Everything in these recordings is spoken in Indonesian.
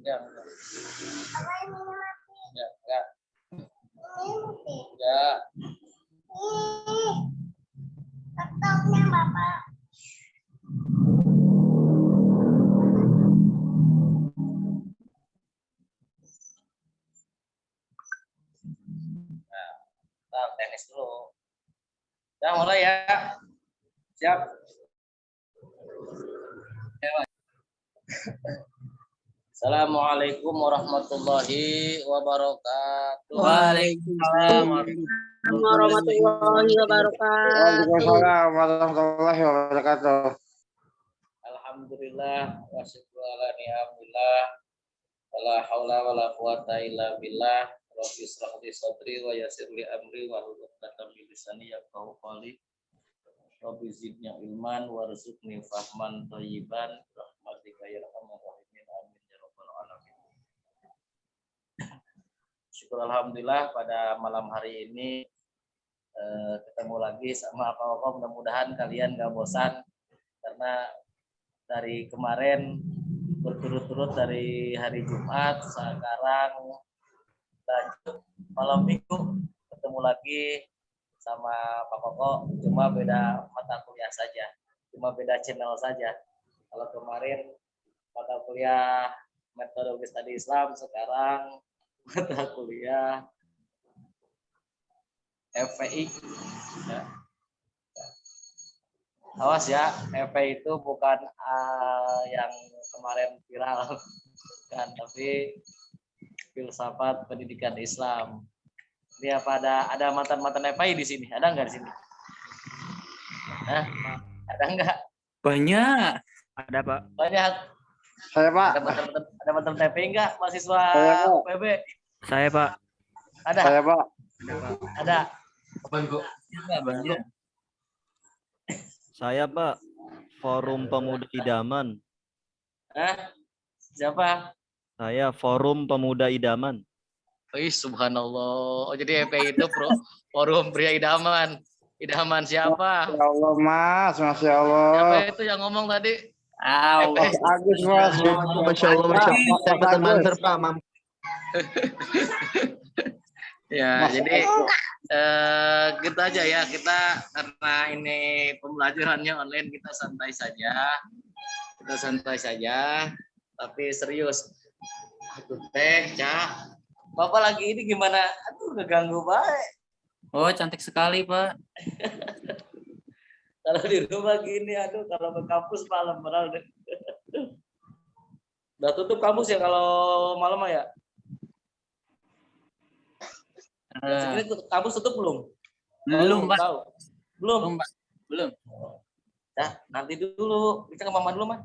Enggak. Enggak. Enggak. Laptopnya Bapak. Nah, teknis dulu. Udah mulai ya. Siap. Assalamualaikum warahmatullahi wabarakatuh. Waalaikumsalam Warahmatullahi wabarakatuh. Waalaikumsalam warahmatullahi wabarakatuh. Alhamdulillah wa syukur ala ni'amillah. Wala haula wala quwata illa billah. Rabbi israh li sadri wa yassir li amri wa hlul 'uqdatam min lisani yafqahu qawli. Rabbi zidni ilman warzuqni fahman thayyiban rahmatika ya arhamar rahimin amin ya rabbal alamin. Syukur alhamdulillah pada malam hari ini ketemu lagi sama Pak Oko. Mudah-mudahan kalian gak bosan karena dari kemarin berturut-turut dari hari Jumat, sekarang lanjut malam Minggu ketemu lagi sama Pak Koko, cuma beda mata kuliah saja, cuma beda channel saja. Kalau kemarin mata kuliah metode studi Islam, sekarang mata kuliah FPI. Ya. Awas ya, FPI itu bukan yang kemarin viral, kan, tapi filsafat pendidikan Islam. Dia ada mantan-mantan FPI di sini, ada nggak di sini? Hah? Ada nggak? Banyak. Ada Pak. Banyak. Saya Pak. Ada mantan FPI nggak? Mahasiswa UPB? Saya Pak. Ada. Saya Pak. Ada. Banyak. Saya Pak. Forum Pemuda Idaman. Hah? Siapa? Saya Forum Pemuda Idaman. Subhanallah. Oh, jadi FPI itu forum pria idaman. Idaman siapa? Ya Allah Mas, Masya Allah. Siapa itu yang ngomong tadi? Mas Agus Mas. Masya Allah, Masya Allah. Saya teman Pak. Ya, Mas, jadi gitu aja ya. Kita karena ini pembelajarannya online, kita santai saja. Tapi serius. Aduh teh, Cak. Bapak lagi ini gimana? Aduh, ngeganggu baik. Oh, cantik sekali Pak. Kalau di rumah gini, aduh, kalau ke kampus malam padahal. Udah tutup kampus ya kalau malam ya? Ini kampus tutup belum? Belum Pak. Tahu. Belum. Pak. Belum. Nah, nanti dulu. Kita ke mama dulu, Mas.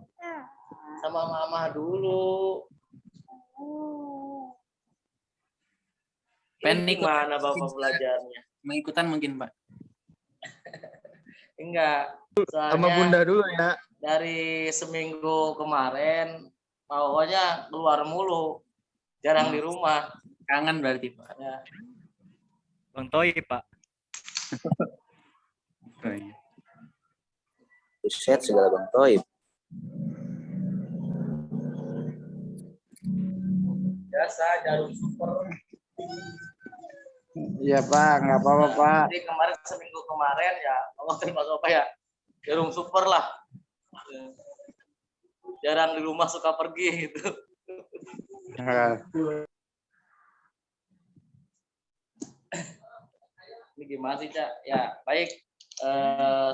Sama mama dulu. Ini gimana Bapak belajarnya? Mengikutan mungkin Pak. Enggak. Sama Bunda dulu ya. Dari seminggu kemarin, pokoknya keluar mulu. Jarang di rumah. Kangen berarti Pak. Ya. Bang Toi Pak. Buset segala Bang Toib. Biasa jarum super. Iya Pak, nggak apa-apa Pak. Jadi kemarin seminggu kemarin ya, Allah terima apa ya, jarum super lah. Jarang di rumah, suka pergi gitu. Ini gimana sih Cak? Ya baik,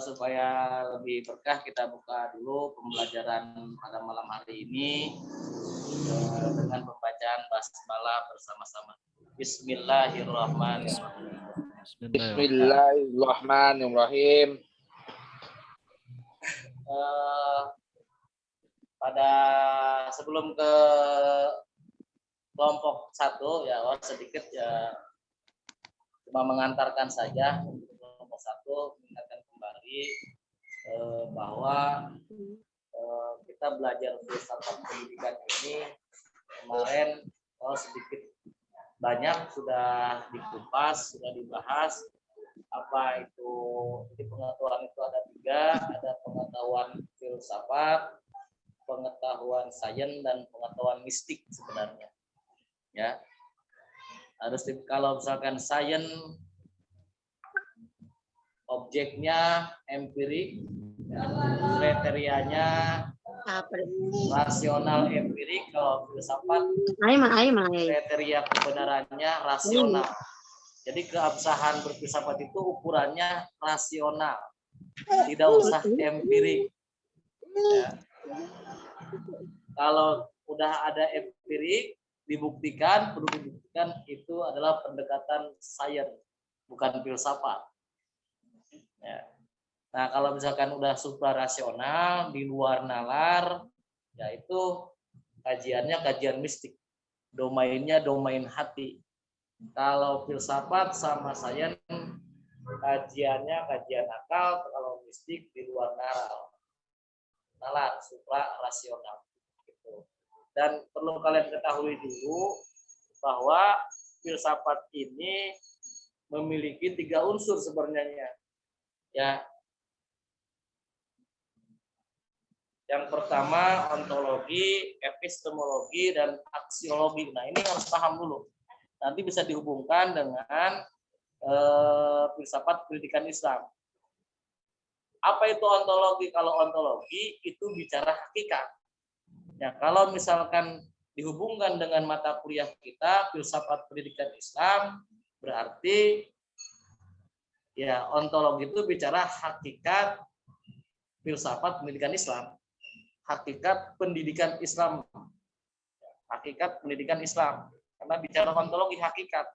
supaya lebih berkah kita buka dulu pembelajaran pada malam hari ini dengan pembacaan basmalah bersama-sama. Bismillahirrahmanirrahim. Bismillahirrahmanirrahim. Pada sebelum ke kelompok 1 ya, sedikit ya, cuma mengantarkan saja untuk kelompok 1, mengingatkan kembali bahwa kita belajar filsafat pendidikan ini kemarin sedikit banyak sudah dikupas, sudah dibahas. Apa itu? Jadi pengetahuan itu ada 3, ada pengetahuan filsafat, pengetahuan sains dan pengetahuan mistik sebenarnya. Ya. Kalau misalkan sains objeknya empirik, kriterianya rasional empirik, kalau filsafat kriteria kebenarannya rasional. Jadi keabsahan berfilsafat itu ukurannya rasional, tidak usah empirik. Ya. Kalau udah ada empirik, perlu dibuktikan itu adalah pendekatan sains, bukan filsafat. Ya. Nah, kalau misalkan udah suprarasional, di luar nalar, yaitu kajiannya kajian mistik, domainnya domain hati. Kalau filsafat sama sains, kajiannya kajian akal, kalau mistik di luar nalar, suprarasional. Gitu. Dan perlu kalian ketahui dulu bahwa filsafat ini memiliki 3 unsur sebenarnya. Ya. Yang pertama ontologi, epistemologi, dan aksiologi. Nah, ini harus paham dulu. Nanti bisa dihubungkan dengan filsafat pendidikan Islam. Apa itu ontologi? Kalau ontologi itu bicara hakikat. Ya, kalau misalkan dihubungkan dengan mata kuliah kita filsafat pendidikan Islam, berarti ya ontologi itu bicara hakikat filsafat pendidikan Islam. Hakikat pendidikan Islam, hakikat pendidikan Islam, karena bicara ontologi hakikat,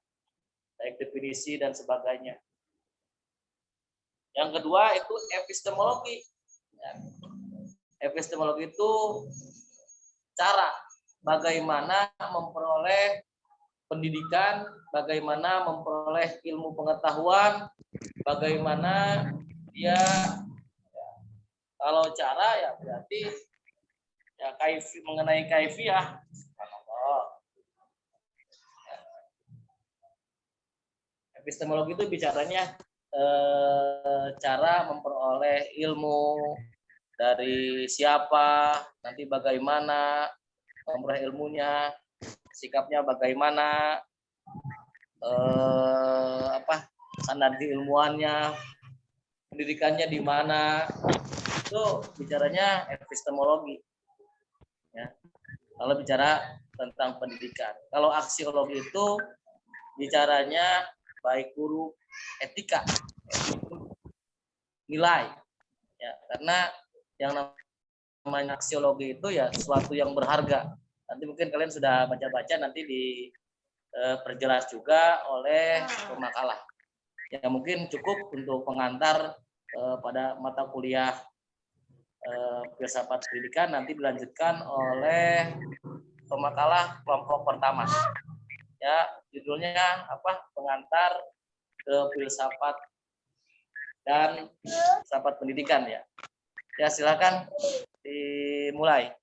baik definisi dan sebagainya. Yang kedua itu epistemologi. Epistemologi itu cara bagaimana memperoleh pendidikan, bagaimana memperoleh ilmu pengetahuan, bagaimana dia, kalau cara ya berarti ya mengenai kaifiah. Epistemologi itu bicaranya cara memperoleh ilmu dari siapa, nanti bagaimana memperoleh ilmunya, sikapnya bagaimana, standar keilmuannya, pendidikannya di mana, itu bicaranya epistemologi. Ya. Kalau bicara tentang pendidikan, kalau aksiologi itu bicaranya baik buruk, etika, nilai. Ya, karena yang namanya aksiologi itu ya sesuatu yang berharga. Nanti mungkin kalian sudah baca-baca, nanti diperjelas juga oleh pemakalah. Ya mungkin cukup untuk pengantar pada mata kuliah filsafat pendidikan, nanti dilanjutkan oleh pemakalah kelompok pertama. Ya, judulnya apa? Pengantar ke filsafat dan filsafat pendidikan ya. Ya, silakan dimulai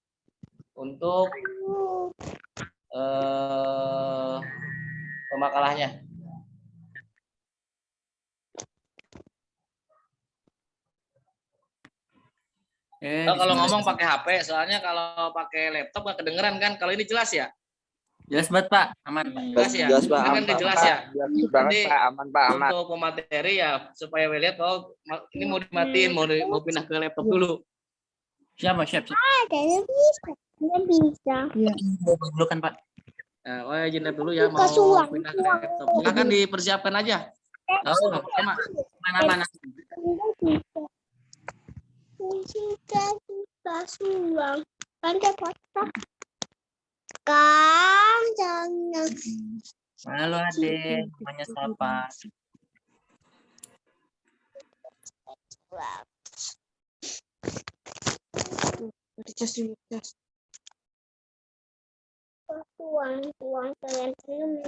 untuk pemakalahnya. Kalau ngomong pakai HP, soalnya kalau pakai laptop nggak kedengeran kan. Kalau ini jelas ya? Jelas banget Pak, aman Pak. Jelas ya? Jelas, Pak. Kan jelas ya? Jelas banget, Pak. Aman, Pak. Aman. Untuk pemateri ya, supaya lihat ini mau dimatiin, mau pindah ke laptop dulu. Siapa? Siap. Tidak bisa. Iya. Dulu kan Pak. Nah, izin dulu ya, mau pindah ke laptop. Silakan dipersiapkan aja. Oh, sama. Mana-mana. Kita suang. Kan dia kotak. Kan jangan. Halo Ade, namanya siapa? Tuang kalian film.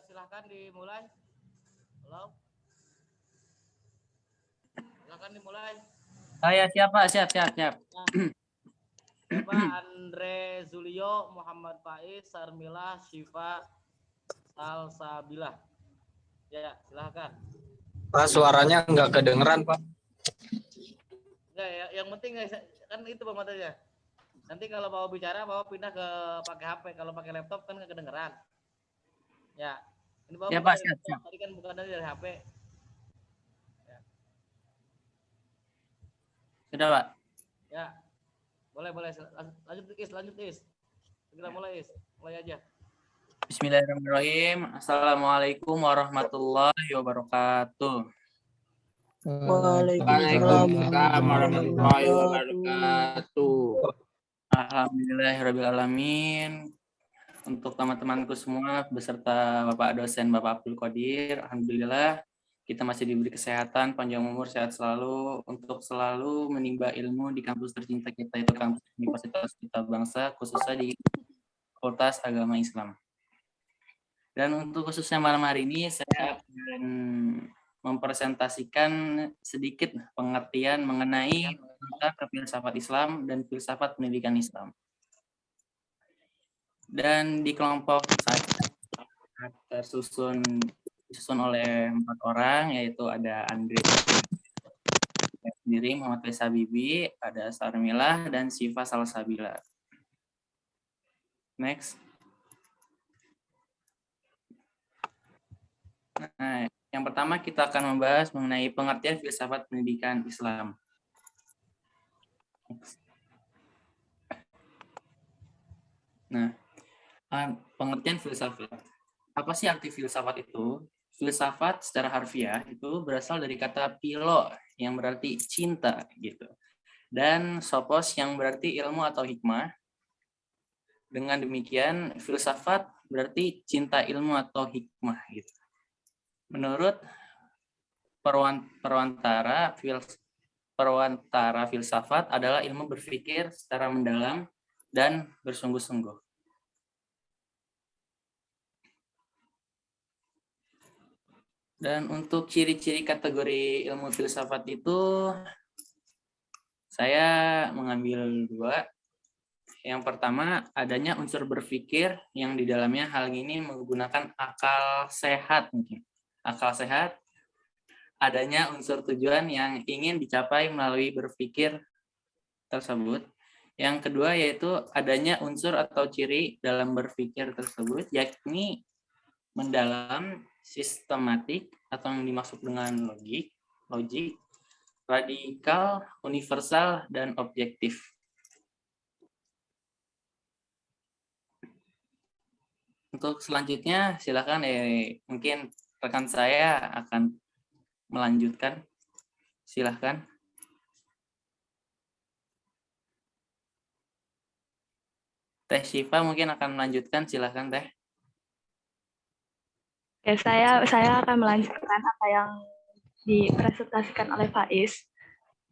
silahkan dimulai. Halo. Silahkan dimulai. Oh ya, siap Pak, siap. Coba Andre Zulio, Muhammad Faiz, Sarmila, Syifa, Salsabila. Ya, silahkan. Pak, suaranya nggak kedengeran, Pak. Enggak ya, yang penting kan itu pematanya. Nanti kalau mau bicara mau pindah ke pakai HP, kalau pakai laptop kan nggak kedengeran. Ya, ini bawa Ya bukan Pak, dari siap. laptop, tadi kan bukan dari HP. Ya. Sudah Pak. Ya, boleh lanjut Is. Segera mulai Is, mulai aja. Bismillahirrahmanirrahim. Assalamualaikum warahmatullahi wabarakatuh. Waalaikumsalam warahmatullahi wabarakatuh. Alhamdulillahirrahmanirrahim. Untuk teman-temanku semua beserta Bapak dosen Bapak Abdul Qadir, alhamdulillah kita masih diberi kesehatan, panjang umur, sehat selalu untuk selalu menimba ilmu di kampus tercinta kita, itu kampus Universitas Kita Bangsa, khususnya di Fakultas Agama Islam. Dan untuk khususnya malam hari ini saya akan mempresentasikan sedikit pengertian mengenai tentang filsafat Islam dan filsafat pendidikan Islam. Dan di kelompok saya disusun oleh 4 orang, yaitu ada Andre sendiri, Muhammad Faisal Bibi, ada Sarmilah, dan Syifa Salsabila. Next. Nah, yang pertama kita akan membahas mengenai pengertian filsafat pendidikan Islam. Nah, pengertian filsafat. Apa sih arti filsafat itu? Filsafat secara harfiah itu berasal dari kata philo yang berarti cinta gitu. Dan sophos yang berarti ilmu atau hikmah. Dengan demikian filsafat berarti cinta ilmu atau hikmah gitu. Menurut perwantara filsafat adalah ilmu berpikir secara mendalam dan bersungguh-sungguh. Dan untuk ciri-ciri kategori ilmu filsafat itu saya mengambil 2. Yang pertama, adanya unsur berpikir yang di dalamnya hal ini menggunakan akal sehat mungkin. Akal sehat, adanya unsur tujuan yang ingin dicapai melalui berpikir tersebut. Yang kedua yaitu adanya unsur atau ciri dalam berpikir tersebut, yakni mendalam, sistematik, atau yang dimaksud dengan logik, radikal, universal, dan objektif. Untuk selanjutnya, silakan mungkin rekan saya akan melanjutkan. Silakan. Teh Syifa mungkin akan melanjutkan, silakan Teh. Oke, saya akan melanjutkan apa yang dipresentasikan oleh Faiz.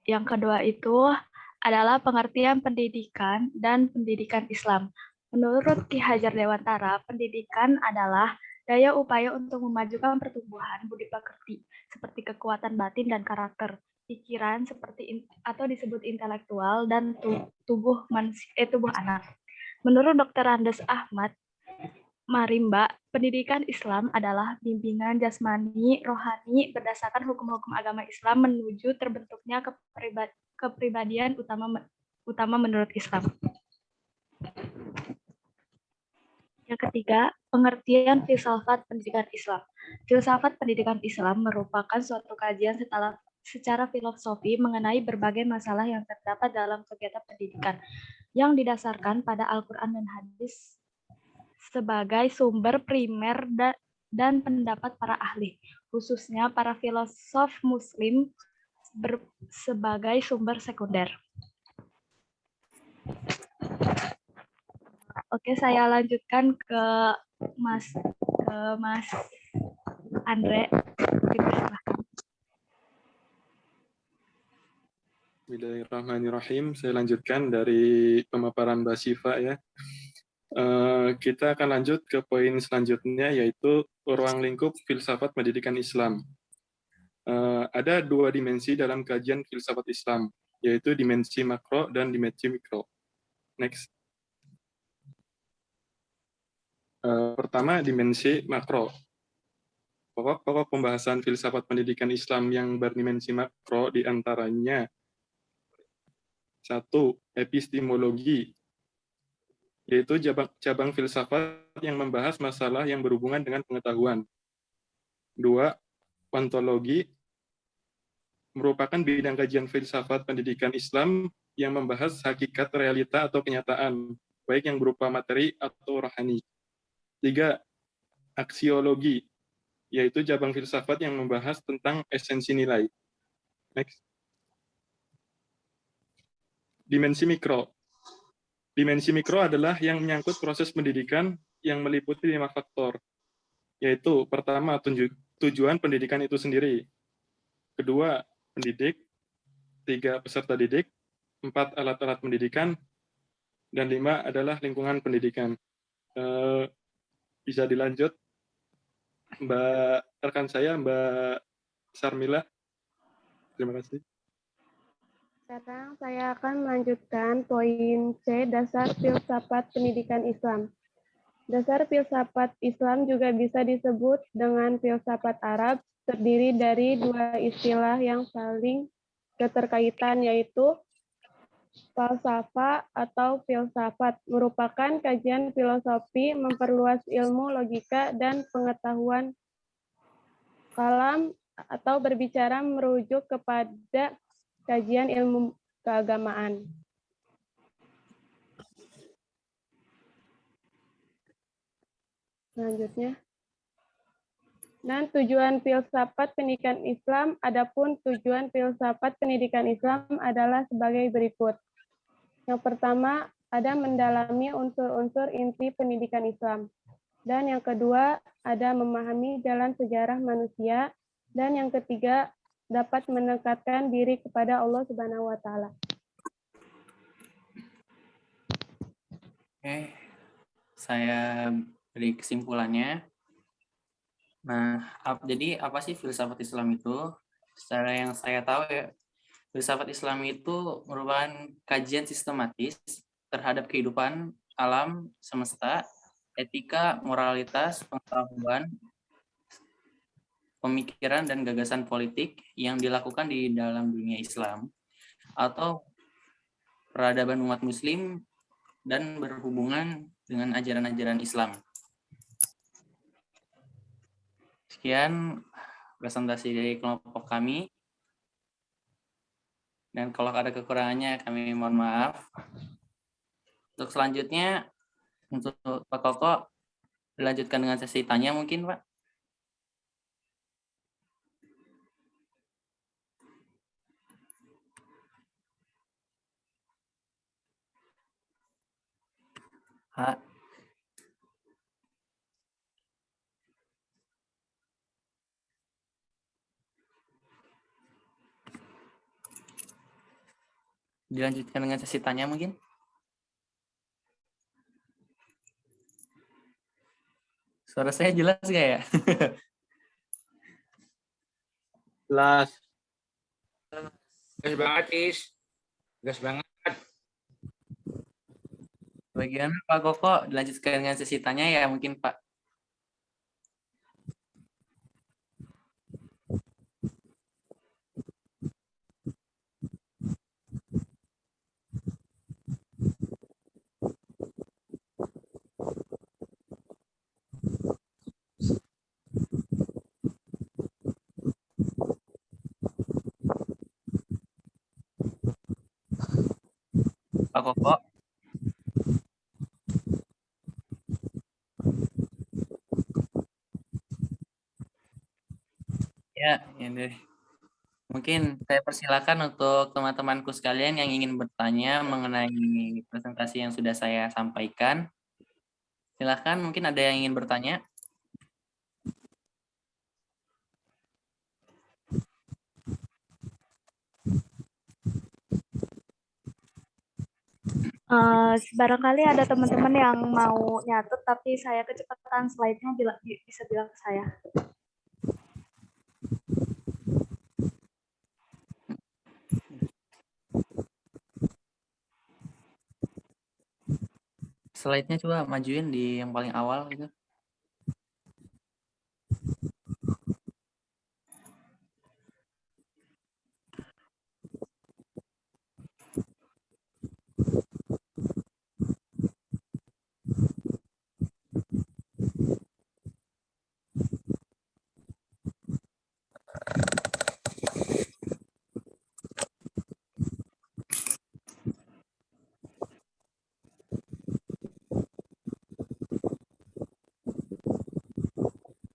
Yang kedua itu adalah pengertian pendidikan dan pendidikan Islam. Menurut Ki Hajar Dewantara, pendidikan adalah daya upaya untuk memajukan pertumbuhan budi pekerti seperti kekuatan batin dan karakter, pikiran seperti atau disebut intelektual dan tubuh anak. Menurut Dr. Andes Ahmad Marimba, pendidikan Islam adalah bimbingan jasmani, rohani berdasarkan hukum-hukum agama Islam menuju terbentuknya kepribadian utama menurut Islam. Yang ketiga, pengertian filsafat pendidikan Islam. Filsafat pendidikan Islam merupakan suatu kajian secara filosofi mengenai berbagai masalah yang terdapat dalam kegiatan pendidikan yang didasarkan pada Al-Quran dan Hadis sebagai sumber primer dan pendapat para ahli, khususnya para filosof Muslim sebagai sumber sekunder. Oke, saya lanjutkan ke Mas Andre. Bismillahirrahmanirrahim. Saya lanjutkan dari pemaparan Mbak Syifa ya. Kita akan lanjut ke poin selanjutnya, yaitu ruang lingkup filsafat pendidikan Islam. Ada dua dimensi dalam kajian filsafat Islam, yaitu dimensi makro dan dimensi mikro. Next. Pertama, dimensi makro. Pokok-pokok pembahasan filsafat pendidikan Islam yang berdimensi makro diantaranya: 1. Epistemologi, yaitu cabang filsafat yang membahas masalah yang berhubungan dengan pengetahuan. 2. Ontologi, merupakan bidang kajian filsafat pendidikan Islam yang membahas hakikat realita atau kenyataan, baik yang berupa materi atau rohani. 3. Aksiologi, yaitu cabang filsafat yang membahas tentang esensi nilai. Next. Dimensi mikro. Dimensi mikro adalah yang menyangkut proses pendidikan yang meliputi 5 faktor, yaitu pertama, tujuan pendidikan itu sendiri. Kedua, pendidik. 3, peserta didik. 4, alat-alat pendidikan. Dan 5 adalah lingkungan pendidikan. Bisa dilanjut, rekan saya, Mbak Sarmila. Terima kasih. Sekarang saya akan melanjutkan poin C, dasar filsafat pendidikan Islam. Dasar filsafat Islam juga bisa disebut dengan filsafat Arab, terdiri dari dua istilah yang saling keterkaitan, yaitu falsafah atau filsafat, merupakan kajian filosofi memperluas ilmu logika dan pengetahuan kalam, atau berbicara merujuk kepada kajian ilmu keagamaan. Selanjutnya. Dan tujuan filsafat pendidikan Islam, adapun tujuan filsafat pendidikan Islam adalah sebagai berikut. Yang pertama, ada mendalami unsur-unsur inti pendidikan Islam. Dan yang kedua, ada memahami jalan sejarah manusia. Dan yang ketiga, dapat mendekatkan diri kepada Allah Subhanahu wa Ta'ala. Oke, saya beri kesimpulannya. Nah, jadi apa sih filsafat Islam itu? Secara yang saya tahu ya, filsafat Islam itu merupakan kajian sistematis terhadap kehidupan alam semesta, etika, moralitas, pengetahuan, pemikiran dan gagasan politik yang dilakukan di dalam dunia Islam atau peradaban umat Muslim dan berhubungan dengan ajaran-ajaran Islam. Sekian presentasi dari kelompok kami. Dan kalau ada kekurangannya kami mohon maaf. Untuk selanjutnya, untuk Pak Koko, dilanjutkan dengan sesi tanya mungkin, Pak. Pak. Dilanjutkan dengan sesi tanya mungkin. Suara saya jelas nggak ya? Jelas. Gas banget, Is. Gas banget. Bagian Pak Koko, dilanjutkan dengan sesi tanya ya mungkin, Pak. Pak Koko. Ya, ini. Mungkin saya persilakan untuk teman-temanku sekalian yang ingin bertanya mengenai presentasi yang sudah saya sampaikan. Silakan, mungkin ada yang ingin bertanya. Barangkali ada teman-teman yang mau nyatet, tapi saya kecepatan slide-nya bisa bilang ke saya. Slide-nya coba majuin di yang paling awal gitu.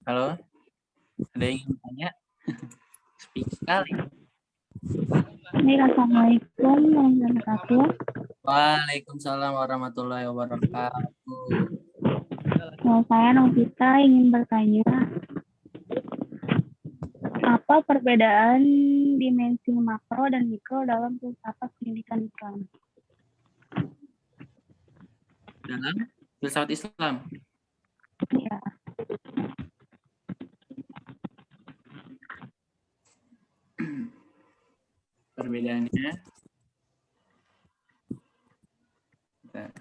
Halo, ada yang ingin tanya? Speak sekali. Assalamualaikum warahmatullahi wabarakatuh. Waalaikumsalam warahmatullahi wabarakatuh. Saya Novita ingin bertanya, apa perbedaan dimensi makro dan mikro dalam filsafat pendidikan Islam? Dalam filsafat Islam. Ya. Perbedaannya. Bentar.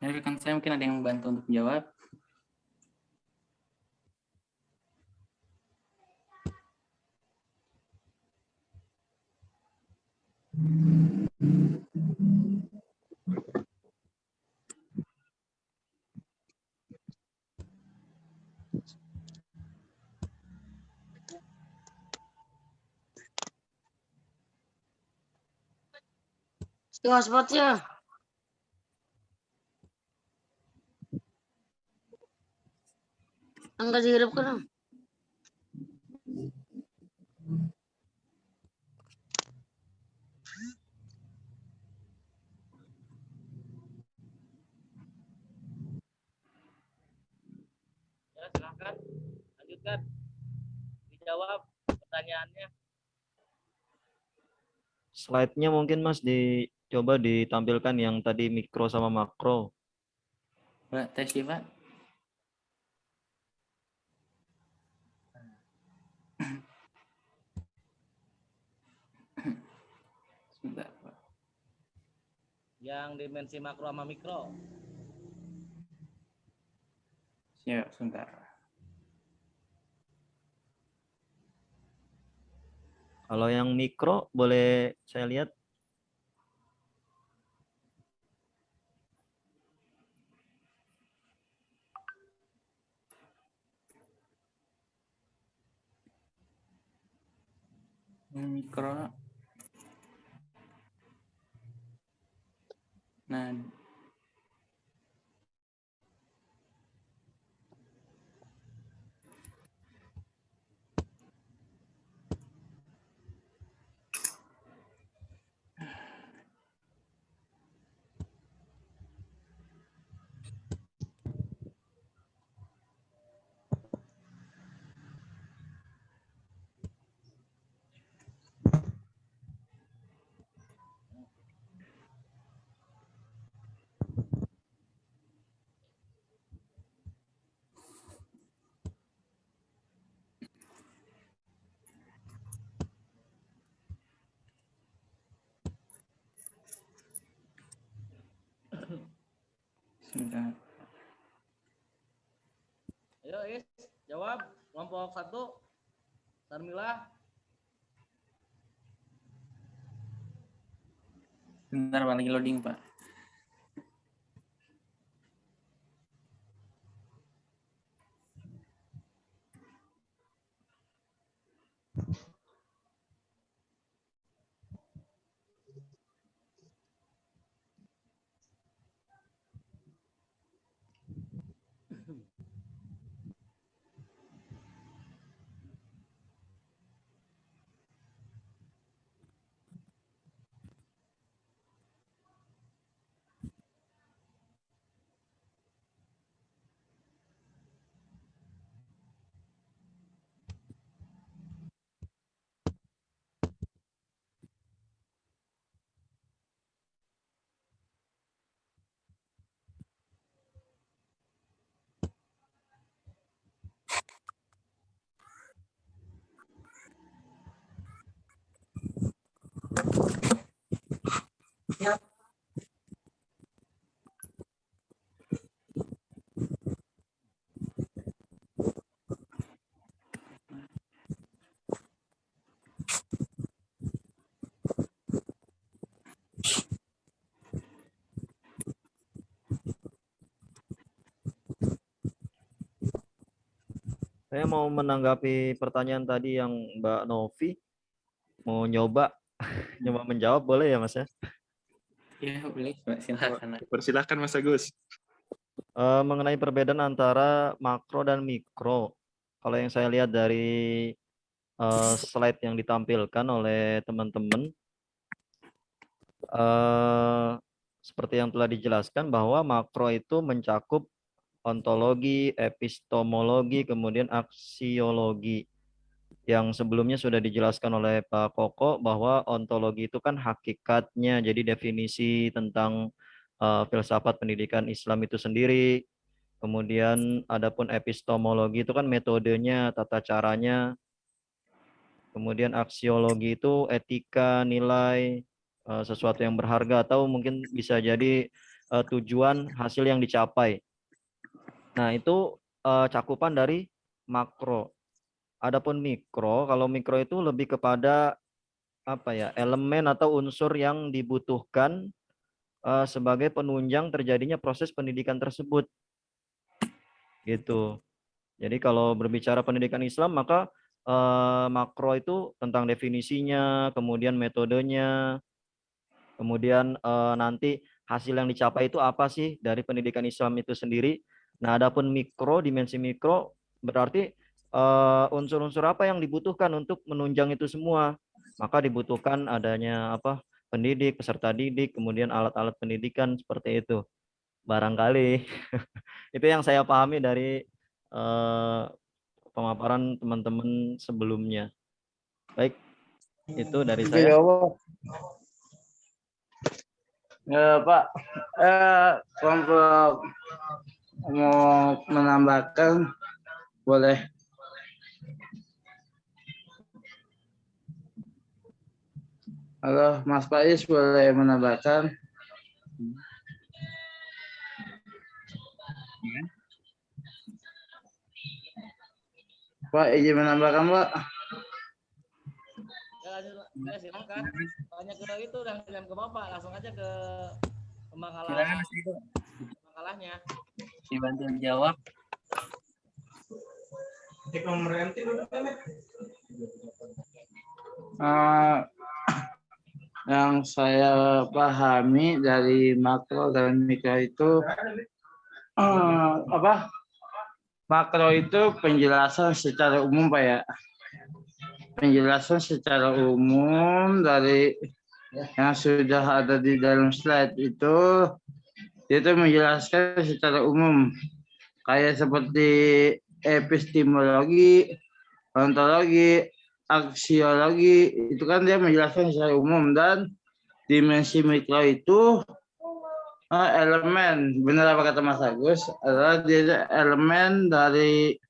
Ya, rekan saya mungkin ada yang bantu untuk menjawab. Hotspotnya. Enggak dihidupkan. Ya, silakan lanjutkan. Dijawab pertanyaannya. Slide-nya mungkin Mas dicoba ditampilkan yang tadi mikro sama makro. Mbak tes Pak. Sebentar, Pak. Yang dimensi makro sama mikro. Ya, sebentar. Kalau yang mikro boleh saya lihat. Mikro. Nah, sebentar. Ayo Is, jawab. Kelompok 1. Sarmilah. Sebentar Pak, lagi loading Pak. Saya mau menanggapi pertanyaan tadi yang Mbak Novi. Mau nyoba menjawab, boleh ya Mas ya? Ya, boleh, silakan. Persilahkan Mas Agus. Mengenai perbedaan antara makro dan mikro. Kalau yang saya lihat dari slide yang ditampilkan oleh teman-teman, seperti yang telah dijelaskan bahwa makro itu mencakup ontologi, epistemologi, kemudian aksiologi. Yang sebelumnya sudah dijelaskan oleh Pak Koko bahwa ontologi itu kan hakikatnya, jadi definisi tentang filsafat pendidikan Islam itu sendiri. Kemudian adapun epistemologi itu kan metodenya, tata caranya. Kemudian aksiologi itu etika, nilai, sesuatu yang berharga, atau mungkin bisa jadi tujuan hasil yang dicapai. Nah, itu cakupan dari makro. Adapun mikro, kalau mikro itu lebih kepada elemen atau unsur yang dibutuhkan sebagai penunjang terjadinya proses pendidikan tersebut. Gitu. Jadi kalau berbicara pendidikan Islam, maka makro itu tentang definisinya, kemudian metodenya, kemudian nanti hasil yang dicapai itu apa sih dari pendidikan Islam itu sendiri. Nah, adapun mikro, dimensi mikro berarti unsur-unsur apa yang dibutuhkan untuk menunjang itu semua. Maka dibutuhkan adanya pendidik, peserta didik, kemudian alat-alat pendidikan seperti itu. Barangkali itu yang saya pahami dari pemaparan teman-teman sebelumnya. Baik, itu dari saya. Ya, Pak, kelompok mau menambahkan, boleh. Halo, Mas Faiz, boleh menambahkan? Pak, izin menambahkan, Pak. Ya, silakan. Tanya ke itu dan ke Bapak, langsung aja ke makalahnya. Dibantu jawab. Yang saya pahami dari makro dan mikro itu makro itu penjelasan secara umum, Pak ya. Penjelasan secara umum dari yang sudah ada di dalam slide itu menjelaskan secara umum, kayak seperti epistemologi, ontologi, aksiologi, itu kan dia menjelaskan secara umum. Dan dimensi mikro itu elemen, benar apa kata Mas Agus, adalah dia elemen dari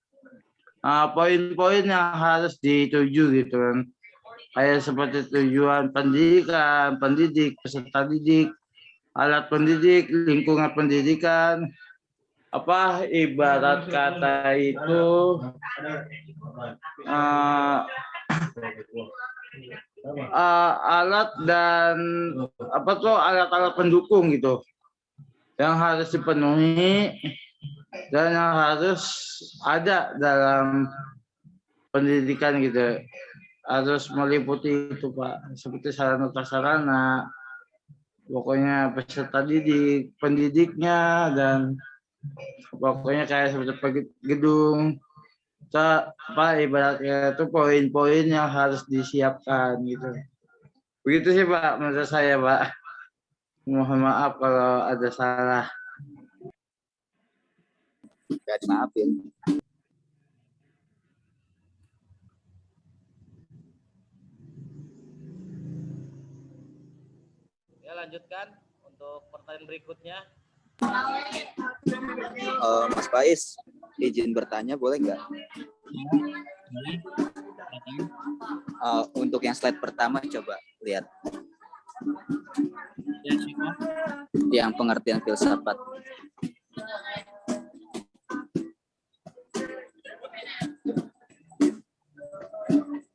poin-poin yang harus dituju gitu kan. Kayak seperti tujuan pendidikan, pendidik, peserta didik, alat pendidik, lingkungan pendidikan. Ibarat kata itu alat dan alat-alat pendukung gitu yang harus dipenuhi dan yang harus ada dalam pendidikan gitu, harus meliputi itu Pak, seperti sarana prasarana, pokoknya peserta didik, pendidiknya, dan pokoknya kayak seperti gedung, ibaratnya itu poin-poin yang harus disiapkan gitu. Begitu sih Pak, menurut saya Pak. Mohon maaf kalau ada salah. Gak dimaafin. Ya, lanjutkan untuk pertanyaan berikutnya. Mas Faiz, izin bertanya boleh nggak? Untuk yang slide pertama coba lihat. Ya, Syifah. Yang pengertian filsafat.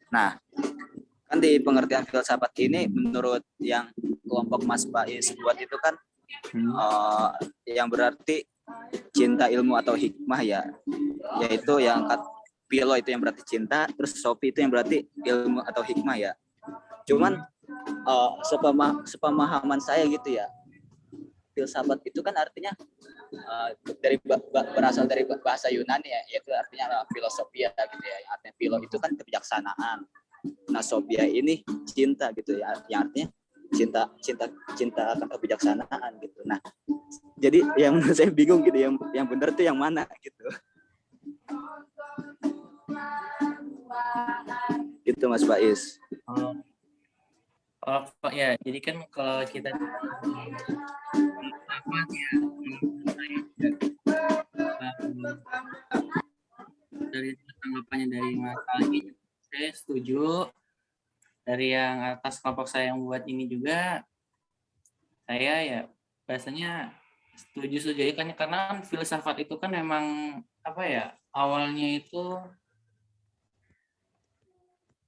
Nah, kan di pengertian filsafat ini menurut yang kelompok Mas Faiz buat itu kan yang berarti cinta ilmu atau hikmah ya, yaitu yang philo itu yang berarti cinta, terus sophie itu yang berarti ilmu atau hikmah ya. Cuman sepemahaman saya gitu ya, filsafat itu kan artinya berasal dari bahasa Yunani ya, yaitu artinya filosofia gitu ya. Yang artinya philo itu kan kebijaksanaan. Nah, sophia ini cinta gitu ya, yang artinya cinta akan kebijaksanaan gitu. Nah, jadi yang menurut saya bingung gitu, yang benar tuh yang mana gitu. Gitu Mas Faiz. Oh ya, jadi kan kalau kita dari tanggapannya dari Mas Algi, saya setuju. Dari yang atas kelompok saya yang buat ini juga, saya ya biasanya setuju aja kan, karena filsafat itu kan memang apa ya, awalnya itu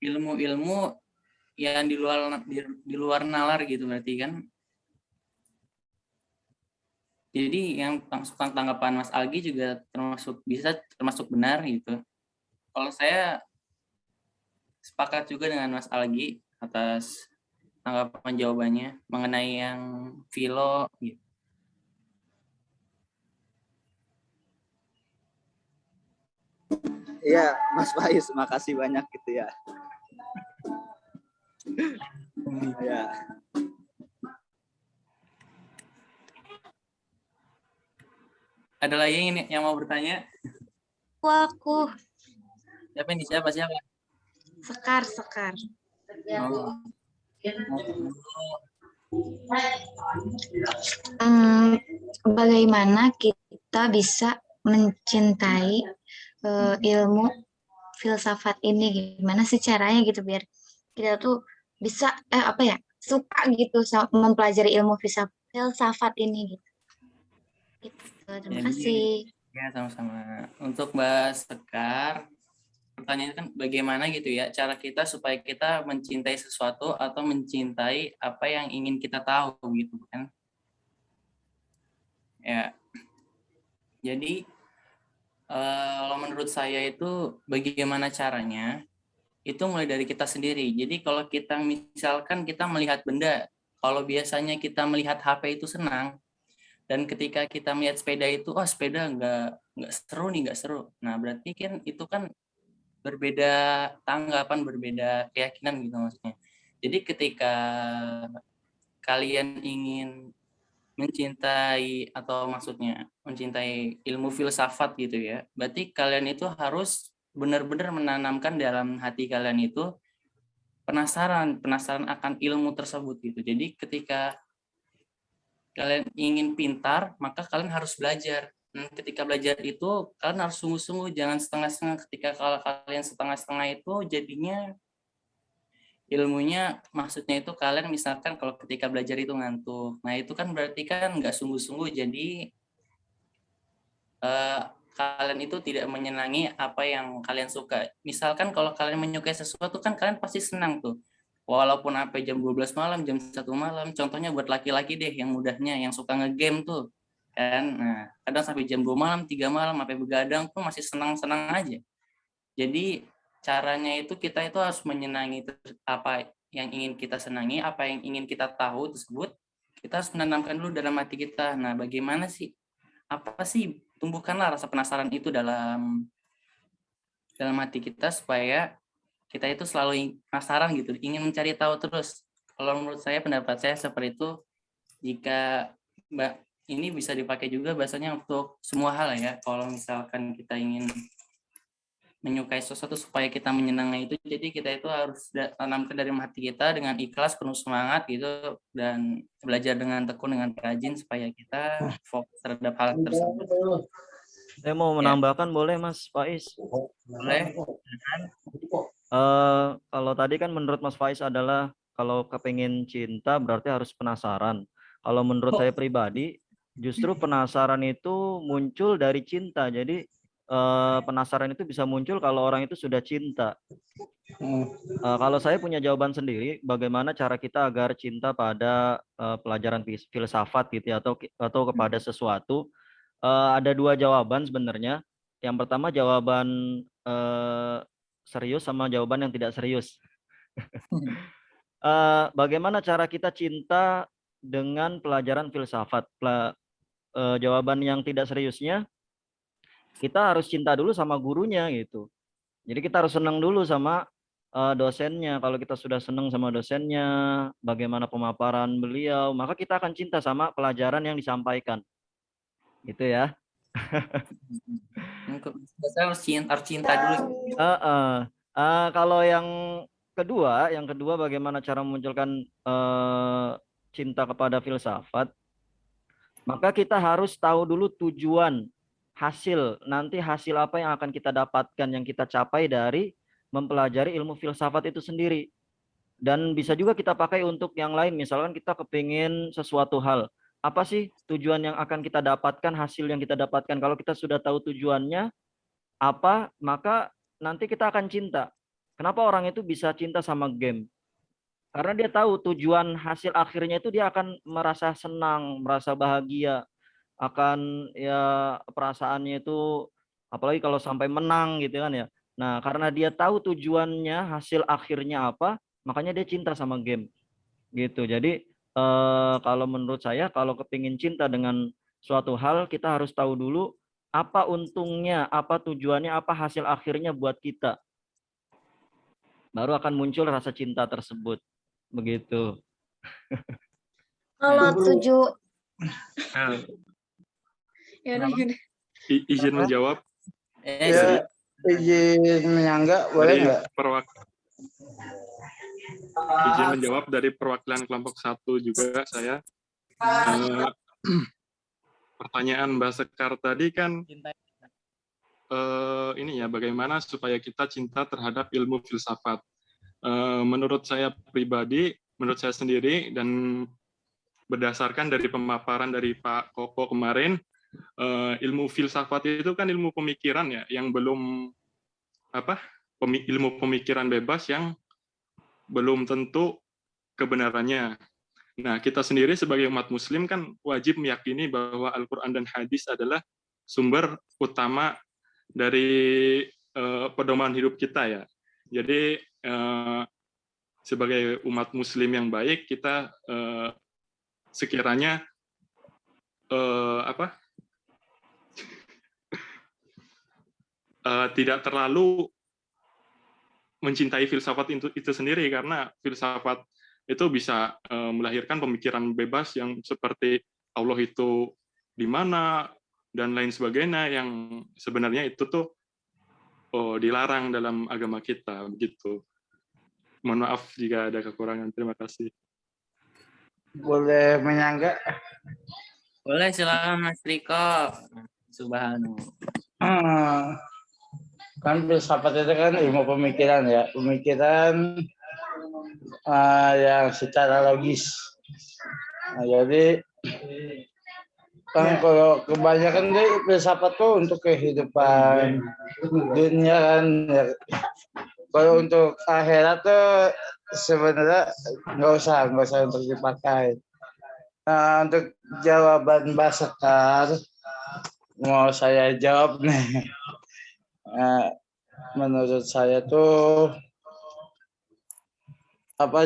ilmu-ilmu yang di luar nalar gitu berarti kan. Jadi yang tanggapan Mas Algi juga termasuk benar gitu. Kalau saya sepakat juga dengan Mas Algi atas tanggapan jawabannya mengenai yang philo gitu. Iya, Mas Faiz, makasih banyak gitu ya. Ya. Ada lagi yang mau bertanya? Aku. Siapa ini? Siapa? Sekar. Oh. Bagaimana kita bisa mencintai ilmu filsafat ini? Gimana sih caranya gitu biar kita tuh bisa suka gitu mempelajari ilmu filsafat ini gitu. Terima kasih. Ya, sama-sama. Untuk Mbak Sekar, pertanyaannya kan bagaimana gitu ya cara kita supaya kita mencintai sesuatu atau mencintai apa yang ingin kita tahu gitu kan. Ya. Jadi kalau menurut saya itu bagaimana caranya itu mulai dari kita sendiri. Jadi kalau kita misalkan kita melihat benda, kalau biasanya kita melihat HP itu senang, dan ketika kita melihat sepeda itu, sepeda nggak seru. Nah berarti kan itu kan berbeda tanggapan, berbeda keyakinan gitu maksudnya. Jadi ketika kalian ingin mencintai atau maksudnya mencintai ilmu filsafat gitu ya, berarti kalian itu harus benar-benar menanamkan dalam hati kalian itu penasaran akan ilmu tersebut gitu. Jadi ketika kalian ingin pintar, maka kalian harus belajar. Ketika belajar itu kalian harus sungguh-sungguh, jangan setengah-setengah. Ketika kalau kalian setengah-setengah itu jadinya ilmunya, maksudnya itu kalian misalkan kalau ketika belajar itu ngantuk. Nah itu kan berarti kan nggak sungguh-sungguh, jadi kalian itu tidak menyenangi apa yang kalian suka. Misalkan kalau kalian menyukai sesuatu kan kalian pasti senang tuh. Walaupun sampai jam 12 malam, jam 1 malam. Contohnya buat laki-laki deh yang mudahnya, yang suka nge-game tuh. Kan? Nah, kadang sampai jam 2 malam, 3 malam, sampai begadang tuh masih senang-senang aja. Jadi caranya itu kita itu harus menyenangi apa yang ingin kita senangi, apa yang ingin kita tahu tersebut. Kita harus menanamkan dulu dalam hati kita. Nah, bagaimana sih? Apa sih? Tumbuhkanlah rasa penasaran itu dalam hati kita supaya kita itu selalu penasaran gitu, ingin mencari tahu terus. Kalau menurut saya, pendapat saya seperti itu. Jika ini bisa dipakai juga bahasanya untuk semua hal ya. Kalau misalkan kita ingin menyukai sesuatu supaya kita menyenangi itu, jadi kita itu harus tanamkan dari hati kita dengan ikhlas, penuh semangat gitu, dan belajar dengan tekun, dengan rajin supaya kita fokus terhadap hal tersebut. Saya mau menambahkan boleh Mas Faiz? Boleh. Kalau tadi kan menurut Mas Faiz adalah kalau kepengen cinta berarti harus penasaran. Kalau menurut saya pribadi, justru penasaran itu muncul dari cinta. Jadi penasaran itu bisa muncul kalau orang itu sudah cinta. Kalau saya punya jawaban sendiri, bagaimana cara kita agar cinta pada pelajaran filsafat gitu ya, atau kepada sesuatu. Ada dua jawaban sebenarnya. Yang pertama jawaban serius sama jawaban yang tidak serius. Bagaimana cara kita cinta dengan pelajaran filsafat? Jawaban yang tidak seriusnya, kita harus cinta dulu sama gurunya gitu. Jadi kita harus senang dulu sama dosennya. Kalau kita sudah senang sama dosennya, bagaimana pemaparan beliau, maka kita akan cinta sama pelajaran yang disampaikan. Gitu ya. Harus cinta dulu. Kalau yang kedua bagaimana cara memunculkan cinta kepada filsafat? Maka kita harus tahu dulu tujuan nanti hasil apa yang akan kita dapatkan, yang kita capai dari mempelajari ilmu filsafat itu sendiri. Dan bisa juga kita pakai untuk yang lain, misalkan kita kepingin sesuatu hal. Apa sih tujuan yang akan kita dapatkan, hasil yang kita dapatkan? Kalau kita sudah tahu tujuannya apa, maka nanti kita akan cinta. Kenapa orang itu bisa cinta sama game? Karena dia tahu tujuan hasil akhirnya itu dia akan merasa senang, merasa bahagia, akan ya perasaannya itu apalagi kalau sampai menang gitu kan ya. Nah, karena dia tahu tujuannya, hasil akhirnya apa, makanya dia cinta sama game. Gitu. Jadi kalau menurut saya kalau kepingin cinta dengan suatu hal, kita harus tahu dulu apa untungnya, apa tujuannya, apa hasil akhirnya buat kita. Baru akan muncul rasa cinta tersebut. Begitu. Kalau tujuh. Izin menjawab. Ya, izin menyangga, boleh nggak? Izin menjawab dari perwakilan kelompok 1 juga saya. Pertanyaan Mbak Sekar tadi kan ini ya, bagaimana supaya kita cinta terhadap ilmu filsafat. Menurut saya pribadi, menurut saya sendiri, dan berdasarkan dari pemaparan dari Pak Koko kemarin, ilmu filsafat itu kan ilmu pemikiran ya, yang belum ilmu pemikiran bebas yang belum tentu kebenarannya. Nah, kita sendiri sebagai umat Muslim kan wajib meyakini bahwa Al-Quran dan Hadis adalah sumber utama dari pedoman hidup kita ya. Jadi sebagai umat Muslim yang baik, kita sekiranya tidak terlalu mencintai filsafat itu sendiri, karena filsafat itu bisa melahirkan pemikiran bebas yang seperti Allah itu di mana dan lain sebagainya, yang sebenarnya itu tuh dilarang dalam agama kita begitu. Mohon maaf jika ada kekurangan. Terima kasih. Boleh menyangga? Boleh, silakan Mas Riko. Subhanu. Kan filsafat itu kan ilmu pemikiran ya, pemikiran yang secara logis. Nah, jadi kan kalau kebanyakan filsafat tuh untuk kehidupan dunia kan ya. Kalau untuk akhirat tuh sebenarnya nggak usah untuk dipakai. Nah, untuk jawaban Mbak Sekar, mau saya jawab nih. Menurut saya tuh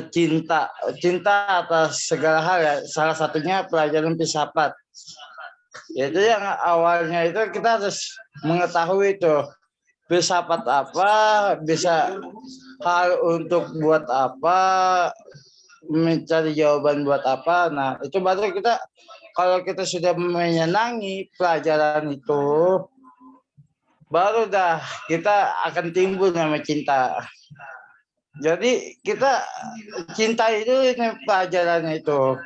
cinta atas segala hal ya. Salah satunya pelajaran filsafat. Yaitu yang awalnya itu kita harus mengetahui itu filsafat apa, bisa hal untuk buat apa, mencari jawaban buat apa. Nah, itu baru kita, kalau kita sudah menyenangi pelajaran itu, baru dah kita akan timbul nama cinta. Jadi kita cinta itu ini pelajarannya itu.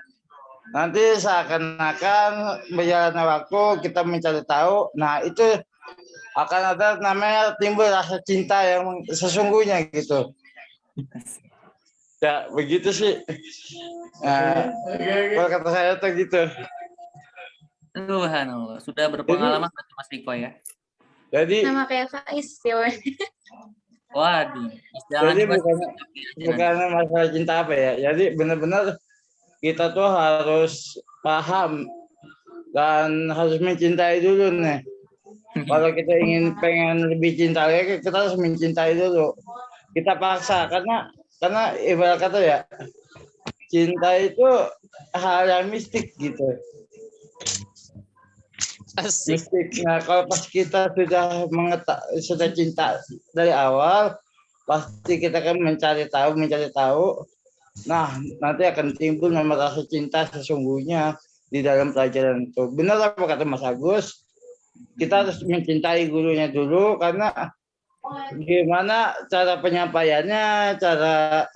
Nanti seakan-akan berjalannya waktu kita mencari tahu, nah itu akan ada namanya timbul rasa cinta yang sesungguhnya gitu. Ya begitu sih. Nah, kalau kata saya tuh gitu. Subhanallah, sudah berpengalaman Mas Riko ya. Jadi Sama kayak Faiz ya. Waduh, jangan jadi dibahas bukan masalah cinta apa ya. Jadi benar-benar kita tuh harus paham dan harus mencintai dulu nih. Kalau kita pengen lebih cinta lagi, kita harus mencintai dulu. Kita paksa karena ibarat kata ya, cinta itu hal yang mistik gitu. Mistik. Nah, kalau pas kita sudah cinta dari awal, pasti kita akan mencari tahu. Nah, nanti akan timbul rasa cinta sesungguhnya di dalam pelajaran itu. Benar apa kata Mas Agus? Kita harus mencintai gurunya dulu, karena gimana cara penyampaiannya, cara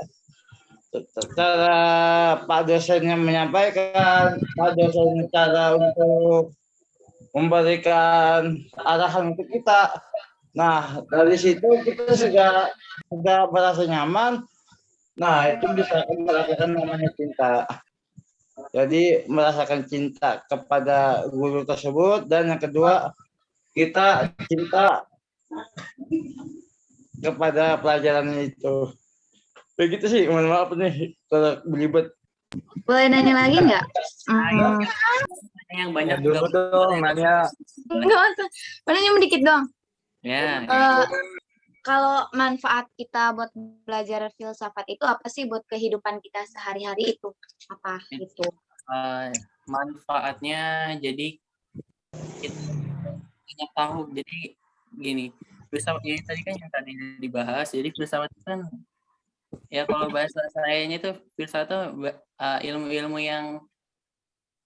Pak dosennya menyampaikan, Pak dosennya cara untuk memberikan arahan untuk kita. Nah, dari situ kita sudah merasa nyaman. Nah, itu bisa merasakan namanya cinta. Jadi merasakan cinta kepada guru tersebut, dan yang kedua kita cinta kepada pelajaran itu. Begitu sih, mohon maaf nih kalau belibet. Boleh nanya lagi nggak? Yang banyak dulu dong nanya. Nggak usah. Nanya sedikit dong. Ya. Kalau manfaat kita buat belajar filsafat itu apa sih buat kehidupan kita sehari-hari itu? Apa itu? Manfaatnya jadi kita banyak tahu. Jadi gini, filsafat ini tadi kan yang tadi dibahas. Jadi filsafat itu kan ya kalau bahasa sayanya itu filsafat itu ilmu-ilmu yang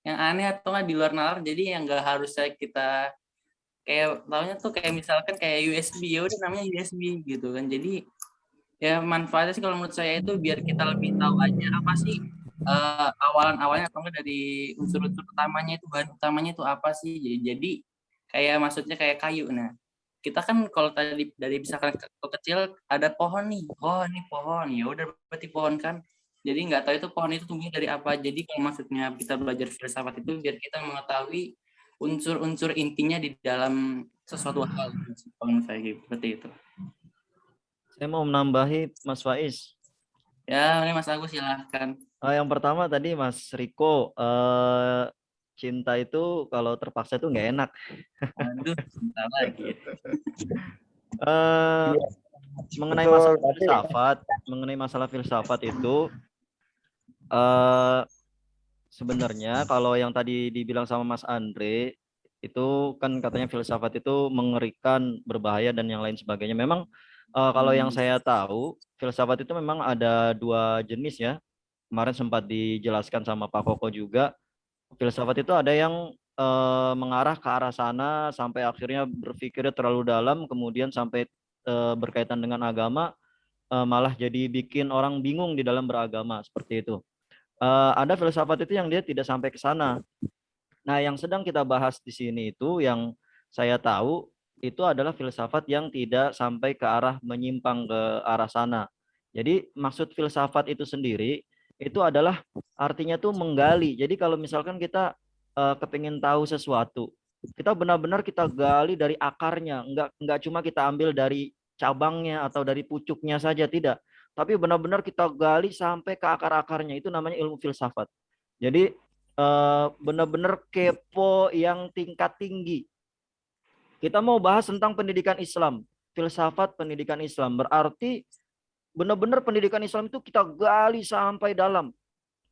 aneh atau nggak di luar nalar. Jadi yang nggak harus kita kayak tahunya tuh kayak misalkan kayak USB, ya udah namanya USB gitu kan. Jadi ya manfaatnya sih kalau menurut saya itu biar kita lebih tahu aja apa sih awalan-awalnya atau enggak dari unsur-unsur utamanya itu, bahan utamanya itu apa sih. Jadi kayak maksudnya kayak kayu. Nah, kita kan kalau tadi dari misalkan kecil ada pohon nih. Oh, ini pohon. Ya udah berarti pohon kan. Jadi nggak tahu itu pohon itu tumbuhnya dari apa. Jadi kalau maksudnya kita belajar filsafat itu biar kita mengetahui unsur-unsur intinya di dalam sesuatu hal. Kayak seperti itu. Saya mau menambahi Mas Faiz. Ya, ini Mas Agus silahkan. Yang pertama tadi Mas Riko, cinta itu kalau terpaksa itu nggak enak. Aduh, cinta lagi. Mengenai masalah filsafat itu, sebenarnya kalau yang tadi dibilang sama Mas Andre itu kan katanya filsafat itu mengerikan, berbahaya dan yang lain sebagainya. Memang kalau yang saya tahu filsafat itu memang ada 2 jenis ya. Kemarin sempat dijelaskan sama Pak Koko juga. Filsafat itu ada yang mengarah ke arah sana sampai akhirnya berpikirnya terlalu dalam, kemudian sampai berkaitan dengan agama, malah jadi bikin orang bingung di dalam beragama seperti itu. Ada filsafat itu yang dia tidak sampai ke sana. Nah, yang sedang kita bahas di sini itu yang saya tahu itu adalah filsafat yang tidak sampai ke arah menyimpang ke arah sana. Jadi maksud filsafat itu sendiri itu adalah artinya tuh menggali. Jadi kalau misalkan kita kepingin tahu sesuatu, kita benar-benar kita gali dari akarnya, enggak cuma kita ambil dari cabangnya atau dari pucuknya saja, tidak. Tapi benar-benar kita gali sampai ke akar-akarnya, itu namanya ilmu filsafat. Jadi benar-benar kepo yang tingkat tinggi. Kita mau bahas tentang pendidikan Islam, filsafat pendidikan Islam, berarti benar-benar pendidikan Islam itu kita gali sampai dalam.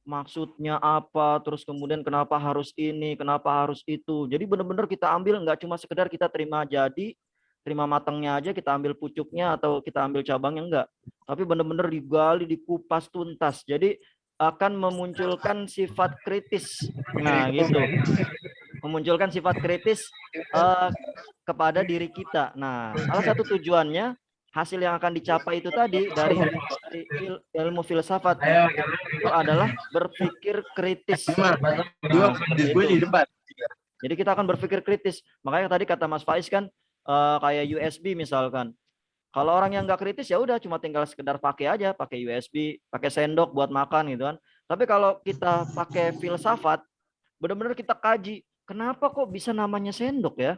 Maksudnya apa, terus kemudian kenapa harus ini, kenapa harus itu. Jadi benar-benar kita ambil, nggak cuma sekedar kita terima matangnya aja, kita ambil pucuknya atau kita ambil cabangnya, enggak. Tapi benar-benar digali, dikupas tuntas. Jadi akan memunculkan sifat kritis. Nah, gitu. Memunculkan sifat kritis kepada diri kita. Nah, salah satu tujuannya, hasil yang akan dicapai itu tadi dari ilmu filsafat itu adalah berpikir kritis. Nah, jadi kita akan berpikir kritis. Makanya tadi kata Mas Faiz kan kayak USB misalkan. Kalau orang yang nggak kritis ya udah cuma tinggal sekedar pakai aja, pakai USB, pakai sendok buat makan gitu kan. Tapi kalau kita pakai filsafat, benar-benar kita kaji, kenapa kok bisa namanya sendok ya?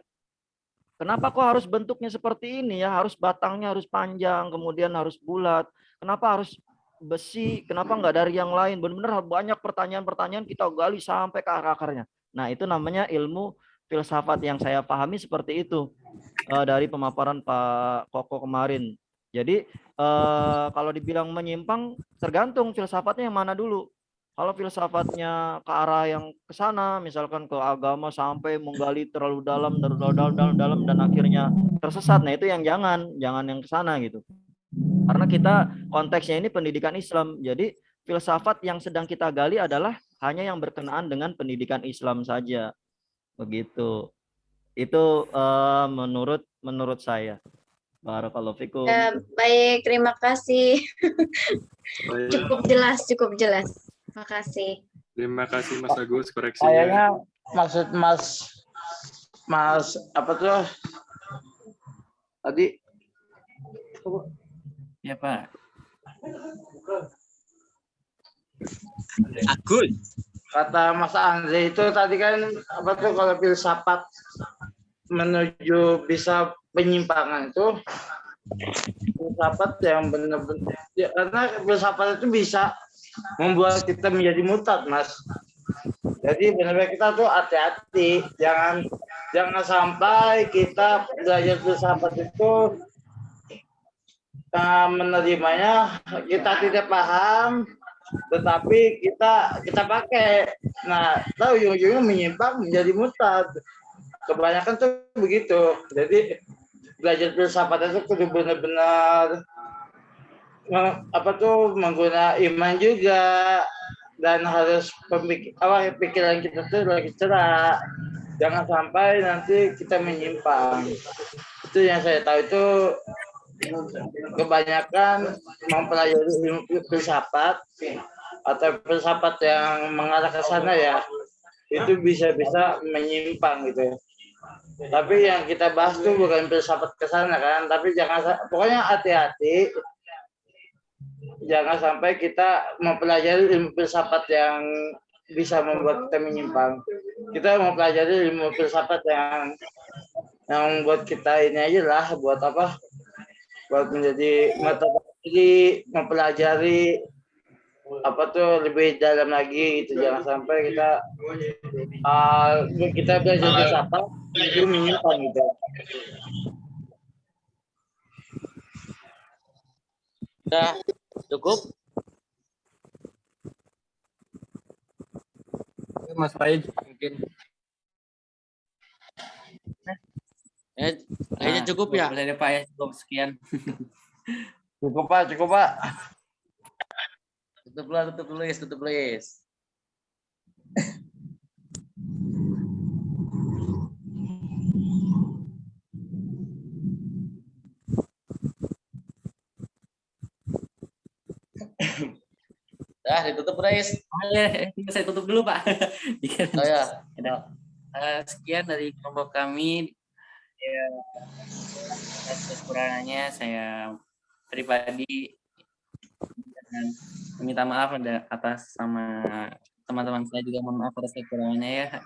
Kenapa kok harus bentuknya seperti ini ya? Harus batangnya harus panjang, kemudian harus bulat. Kenapa harus besi? Kenapa nggak dari yang lain? Benar-benar banyak pertanyaan-pertanyaan kita gali sampai ke akar-akarnya. Nah, itu namanya ilmu filsafat yang saya pahami seperti itu dari pemaparan Pak Koko kemarin. Jadi kalau dibilang menyimpang, tergantung filsafatnya yang mana dulu. Kalau filsafatnya ke arah yang ke sana, misalkan ke agama sampai menggali terlalu dalam, dan akhirnya tersesat, nah itu yang jangan yang ke sana gitu. Karena kita konteksnya ini pendidikan Islam, jadi filsafat yang sedang kita gali adalah hanya yang berkenaan dengan pendidikan Islam saja, begitu. Itu menurut saya. Barakallahu fikum. Baik, terima kasih. Baik. Cukup jelas. Terima kasih. Terima kasih Mas Agus koreksinya. Kayaknya maksud Mas apa tuh tadi? Ya Pak. Agus. Kata Mas Andre itu tadi kan apa tuh kalau filsafat menuju bisa penyimpangan itu filsafat yang benar-benar ya, karena filsafat itu bisa membuat kita menjadi murtad, Mas. Jadi benar-benar kita tuh hati-hati, jangan sampai kita belajar filsafat itu menerimanya kita tidak paham, tetapi kita pakai. Nah, tahu ujung-ujungnya menyimpang menjadi murtad. Kebanyakan tuh begitu. Jadi belajar filsafat itu kudu benar-benar menggunakan iman juga, dan harus pikiran kita tuh lagi cerah. Jangan sampai nanti kita menyimpang. Itu yang saya tahu, itu kebanyakan mempelajari filsafat atau filsafat yang mengarah ke sana ya, itu bisa menyimpang gitu. Tapi yang kita bahas tuh bukan filsafat ke sana kan, tapi pokoknya hati-hati. Jangan sampai kita mempelajari ilmu filsafat yang bisa membuat kita menyimpang. Kita mempelajari ilmu filsafat yang membuat kita ini aja lah, buat apa? Buat menjadi metode mempelajari apa tuh lebih dalam lagi gitu. Jangan sampai kita belajar filsafat itu menyimpang gitu. Udah cukup? Mas Faid mungkin. Kayaknya cukup ya. Boleh deh Pak ya, cukup sekian. Cukup Pak. Tutup list. Dah ditutup guys. Saya tutup dulu Pak. Oh ya. Sekian dari kelompok kami. Ya, atas kekurangannya saya pribadi dan meminta maaf atas sama teman-teman saya, juga mohon maaf atas kekurangannya ya.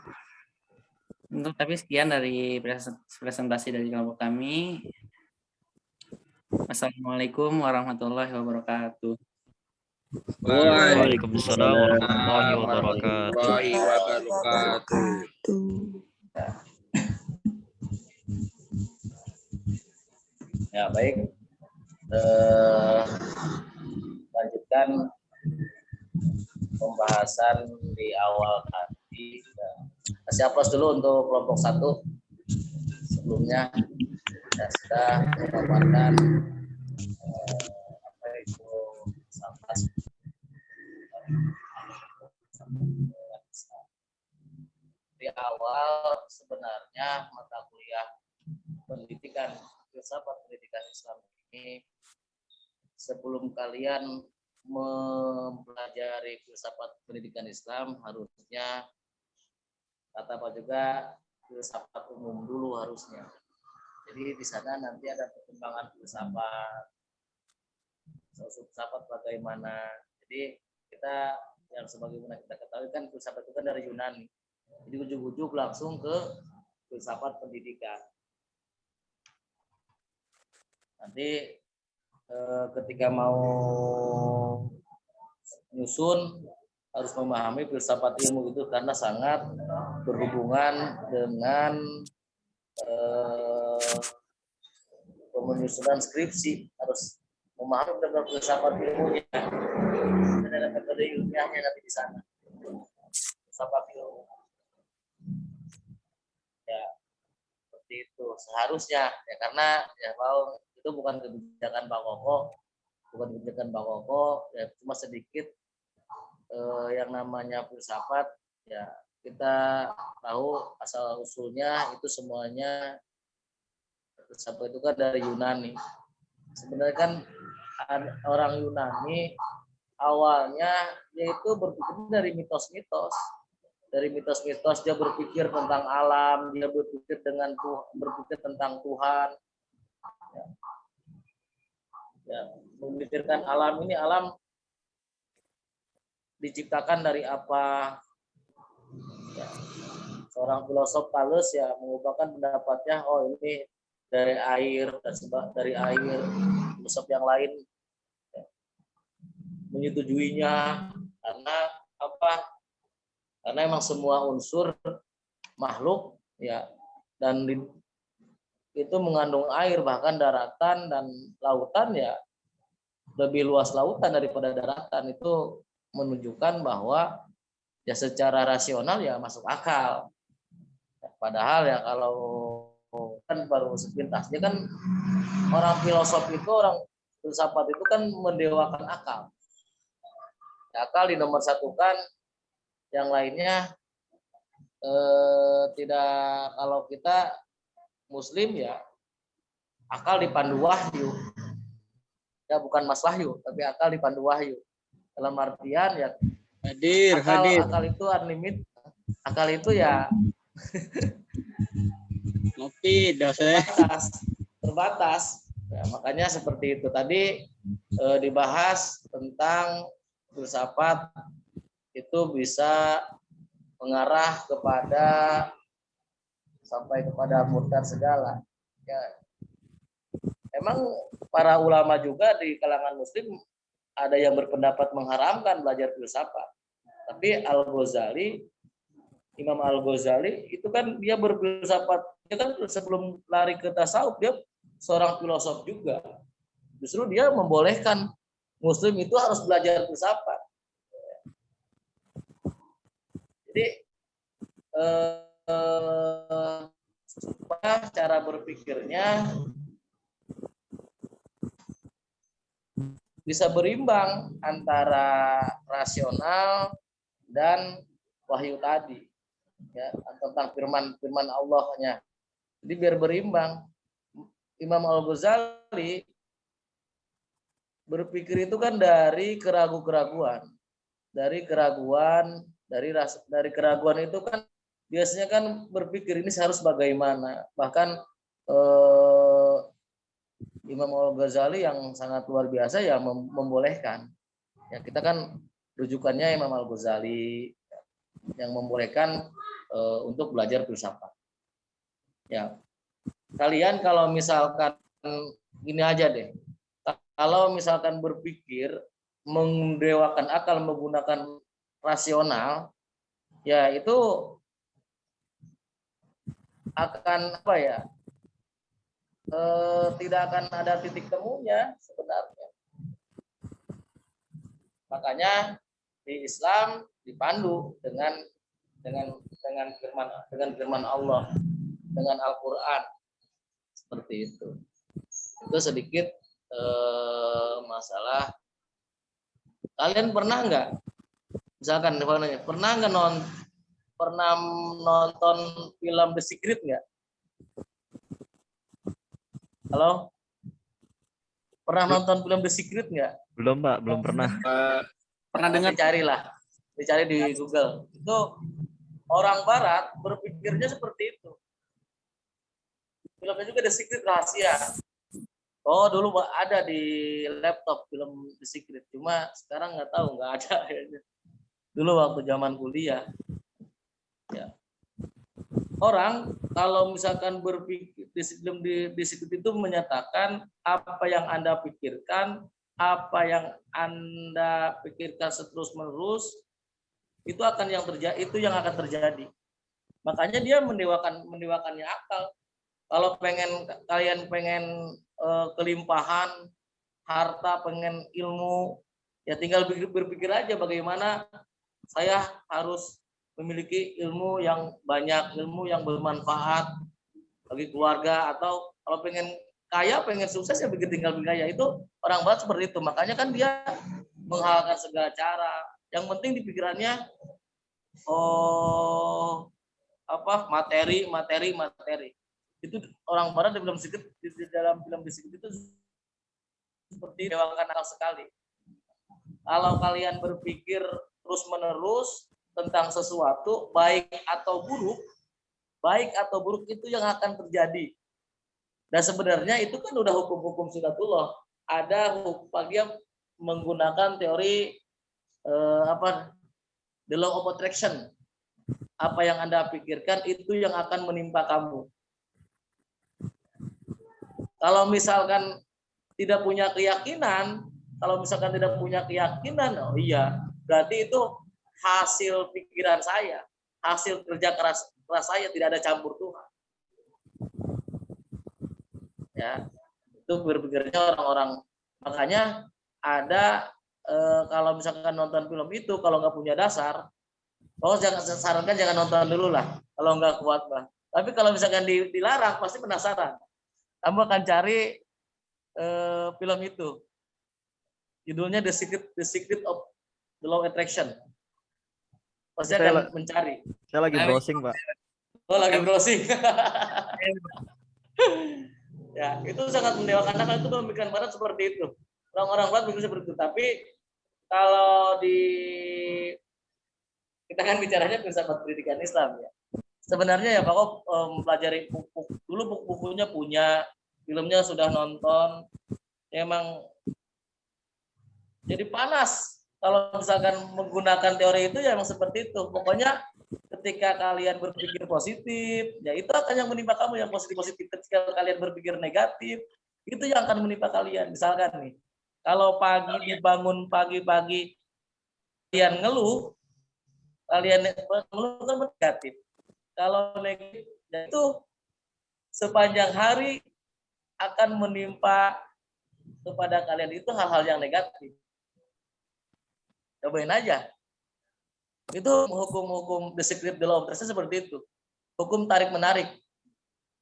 Tapi sekian dari presentasi dari kelompok kami. Wassalamualaikum warahmatullahi wabarakatuh. Waalaikumsalam warahmatullahi wabarakatuh. Ya baik, lanjutkan pembahasan di awal tadi. Kasih aplaus dulu untuk kelompok 1. Sebelumnya kita sudah memaparkan apa itu filsafat. Di awal sebenarnya mata kuliah pendidikan filsafat pendidikan Islam ini, sebelum kalian mempelajari filsafat pendidikan Islam, harusnya kata Pak juga filsafat umum dulu harusnya. Jadi di sana nanti ada perkembangan filsafat bagaimana. Jadi kita yang sebagaimana kita ketahui kan filsafat itu kan dari Yunani. Jadi ujung-ujung langsung ke filsafat pendidikan. Nanti ketika mau nyusun harus memahami filsafat ilmu itu karena sangat berhubungan dengan penyusunan skripsi, harus memahami benar filsafat ilmunya. Ada metode ilmiahnya nanti di sana. Filsafat ilmu. Ya, seperti itu seharusnya ya, karena ya kalau itu bukan kebijakan Pak Koko, ya cuma sedikit yang namanya filsafat ya kita tahu asal usulnya itu semuanya filsafat itu kan dari Yunani. Sebenarnya kan orang Yunani awalnya yaitu berpikir dari mitos-mitos. Dari mitos-mitos dia berpikir tentang alam, dia berpikir tentang Tuhan. Ya, memikirkan alam ini, alam diciptakan dari apa? Ya, seorang filosof Thales ya mengubahkan pendapatnya, oh ini dari air dan sebab dari air. Filosof yang lain ya, menyetujuinya karena apa? Karena emang semua unsur makhluk ya dan itu mengandung air, bahkan daratan dan lautan ya lebih luas lautan daripada daratan. Itu menunjukkan bahwa ya secara rasional ya masuk akal. Padahal ya kalau kan baru sepintas, dia kan orang filosof itu, orang filsafat itu kan mendewakan akal. Ya, akal dinomor satukan, yang lainnya tidak. Kalau kita Muslim ya akal dipandu wahyu, ya bukan Mas Wahyu, tapi akal dipandu wahyu. Dalam artian ya akal itu unlimited, akal itu ya ngopi dosen terbatas. Ya, makanya seperti itu tadi dibahas tentang filsafat itu bisa mengarah kepada sampai kepada murtad segala. Ya, emang para ulama juga di kalangan Muslim ada yang berpendapat mengharamkan belajar filsafat. Tapi Imam Al-Ghazali itu kan dia berfilsafat, dia kan sebelum lari ke tasawuf dia seorang filosof juga. Justru dia membolehkan Muslim itu harus belajar filsafat. Jadi supaya cara berpikirnya bisa berimbang antara rasional dan wahyu tadi ya, tentang firman Allahnya. Jadi biar berimbang. Imam Al-Ghazali berpikir itu kan dari keraguan-keraguan. Dari keraguan itu kan biasanya kan berpikir ini harus bagaimana. Bahkan Imam Al-Ghazali yang sangat luar biasa ya membolehkan. Ya kita kan rujukannya Imam Al-Ghazali yang membolehkan untuk belajar filsafat. Ya. Kalian kalau misalkan gini aja deh. Kalau misalkan berpikir mendewakan akal menggunakan rasional, ya itu akan apa ya? Tidak akan ada titik temunya sebenarnya. Makanya di Islam dipandu dengan firman Allah, dengan Al-Qur'an. Seperti itu. Itu sedikit masalah. Kalian pernah nggak? Misalkan pernah nonton film The Secret nggak? Halo? Pernah nonton film The Secret nggak? Belum, Pak, belum pernah. Pernah dengar? Dicari di Google. Itu orang Barat berpikirnya seperti itu. Filmnya juga The Secret rahasia. Oh, dulu ada di laptop film The Secret. Cuma sekarang nggak tahu, nggak ada. Dulu waktu zaman kuliah. Ya. Orang kalau misalkan berpikir di film di Secret itu menyatakan apa yang Anda pikirkan, apa yang Anda pikirkan terus-menerus itu akan yang terjadi, itu yang akan terjadi. Makanya dia mendewakannya akal. Kalau kalian pengen kelimpahan harta, pengen ilmu, ya tinggal berpikir aja bagaimana saya harus memiliki ilmu yang banyak, ilmu yang bermanfaat bagi keluarga, atau kalau pengen kaya, pengen sukses ya tinggal kaya. Itu orang barat seperti itu. Makanya kan dia menghalalkan segala cara. Yang penting di pikirannya materi. Itu orang barat di dalam film Secret itu seperti dewakan akal sekali. Kalau kalian berpikir terus-menerus tentang sesuatu, baik atau buruk itu yang akan terjadi. Dan sebenarnya itu kan udah hukum-hukum sunatullah. Ada bagi yang menggunakan teori the law of attraction. Apa yang Anda pikirkan itu yang akan menimpa kamu. Kalau misalkan tidak punya keyakinan, oh iya, berarti itu hasil pikiran saya, hasil kerja keras saya, tidak ada campur Tuhan. Ya, itu berpikirnya orang-orang. Makanya ada kalau misalkan nonton film itu, kalau nggak punya dasar, sarankan jangan nonton dulu lah, kalau nggak kuat lah. Tapi kalau misalkan dilarang, pasti penasaran. Kamu akan cari film itu. Judulnya The Secret of the Law of Attraction. Pasti akan mencari. Saya lagi browsing, Pak. Oh, lagi browsing. Ya, itu sangat mendewakan akal. Itu pemikiran barat seperti itu. Orang-orang barat begitu seperti itu. Tapi kalau kita kan bicaranya filsafat pendidikan Islam ya. Sebenarnya ya Pak Kop mempelajari dulu bukunya punya, filmnya sudah nonton, emang jadi panas kalau misalkan menggunakan teori itu ya emang seperti itu. Pokoknya ketika kalian berpikir positif, ya itu akan yang menimpa kamu yang positif-positif. Ketika kalian berpikir negatif, itu yang akan menimpa kalian. Misalkan nih, kalau dibangun pagi-pagi kalian ngeluh kan negatif. Kalau negatif, itu sepanjang hari akan menimpa kepada kalian itu hal-hal yang negatif. Cobain aja. Itu hukum-hukum The Secret the Law of Attraction seperti itu. Hukum tarik-menarik.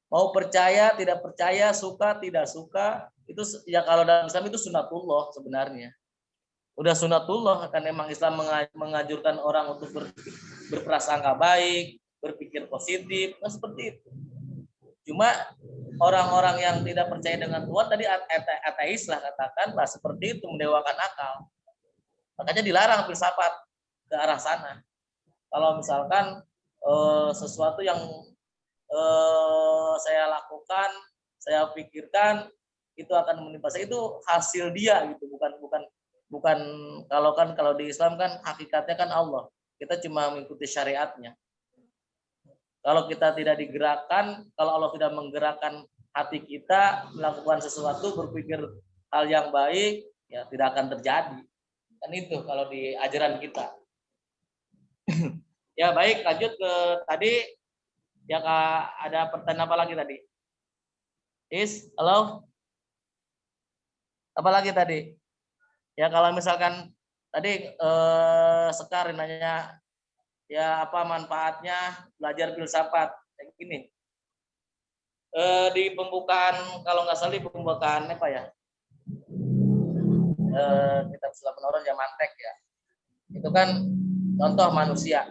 Mau percaya, tidak percaya, suka, tidak suka, itu ya kalau dalam Islam itu sunatullah sebenarnya. Udah sunatullah, kan emang Islam mengajurkan orang untuk berprasangka baik, berpikir positif, nah seperti itu. Cuma orang-orang yang tidak percaya dengan Tuhan tadi ateis lah katakanlah, seperti itu mendewakan akal. Makanya dilarang filsafat ke arah sana. Kalau misalkan sesuatu yang saya lakukan, saya pikirkan itu akan menimpa saya, itu hasil dia gitu, bukan kalau di Islam kan hakikatnya kan Allah. Kita cuma mengikuti syariatnya. Kalau kita tidak digerakkan, kalau Allah tidak menggerakkan hati kita melakukan sesuatu, berpikir hal yang baik, ya tidak akan terjadi. Kan itu kalau di ajaran kita. Ya baik, lanjut ke tadi. Ya Kak, ada pertanyaan apa lagi tadi? Halo? Apa lagi tadi? Ya kalau misalkan tadi Sekar nanya, ya apa manfaatnya belajar filsafat? Kayak gini. Di pembukaan, kalau nggak salah di pembukaan apa ya? Kitab Sulam Menurun Jamantek ya. Itu kan contoh manusia.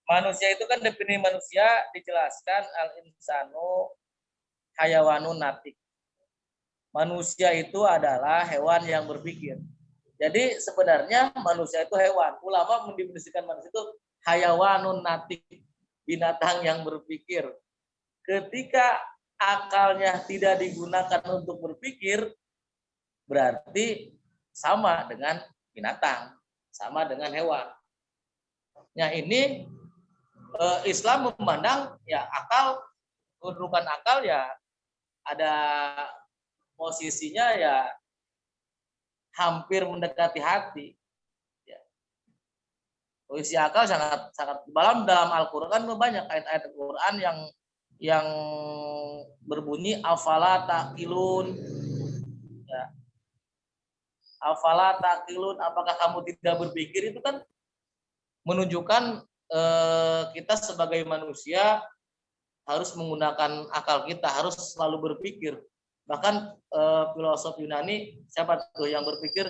Manusia itu kan definisi manusia dijelaskan al-insanu hayawanun natik. Manusia itu adalah hewan yang berpikir. Jadi sebenarnya manusia itu hewan. Ulama mendefinisikan manusia itu hayawanun natik, binatang yang berpikir. Ketika akalnya tidak digunakan untuk berpikir, berarti sama dengan binatang, sama dengan hewan. Nah ini Islam memandang ya akal, kedudukan akal ya ada posisinya ya hampir mendekati hati. Ya. Posisi akal sangat dalam Al-Quran kan banyak ayat-ayat Al-Quran yang berbunyi afala taqilun. Ya. Afala taqilun, apakah kamu tidak berpikir, itu kan menunjukkan kita sebagai manusia harus menggunakan akal kita, harus selalu berpikir. Bahkan filosof Yunani, siapa tuh yang berpikir,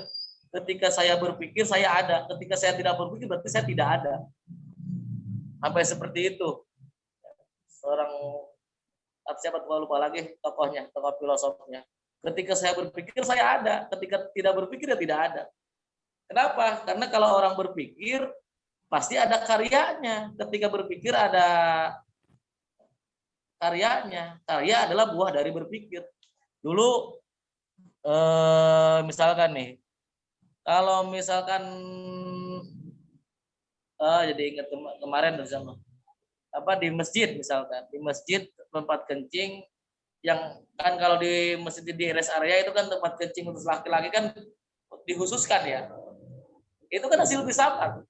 ketika saya berpikir saya ada, ketika saya tidak berpikir berarti saya tidak ada. Sampai seperti itu. Seorang siapa tuh, lupa lagi tokohnya, tokoh filosofnya. Ketika saya berpikir saya ada, ketika tidak berpikir ya tidak ada. Kenapa? Karena kalau orang berpikir pasti ada karyanya. Ketika berpikir ada karyanya. Karya adalah buah dari berpikir. Dulu misalkan nih, kalau misalkan jadi ingat kemarin bersama di masjid, misalkan di masjid tempat kencing yang kan kalau di masjid di rest area itu kan tempat kencing untuk laki-laki kan dikhususkan ya. Itu kan hasil filsafat.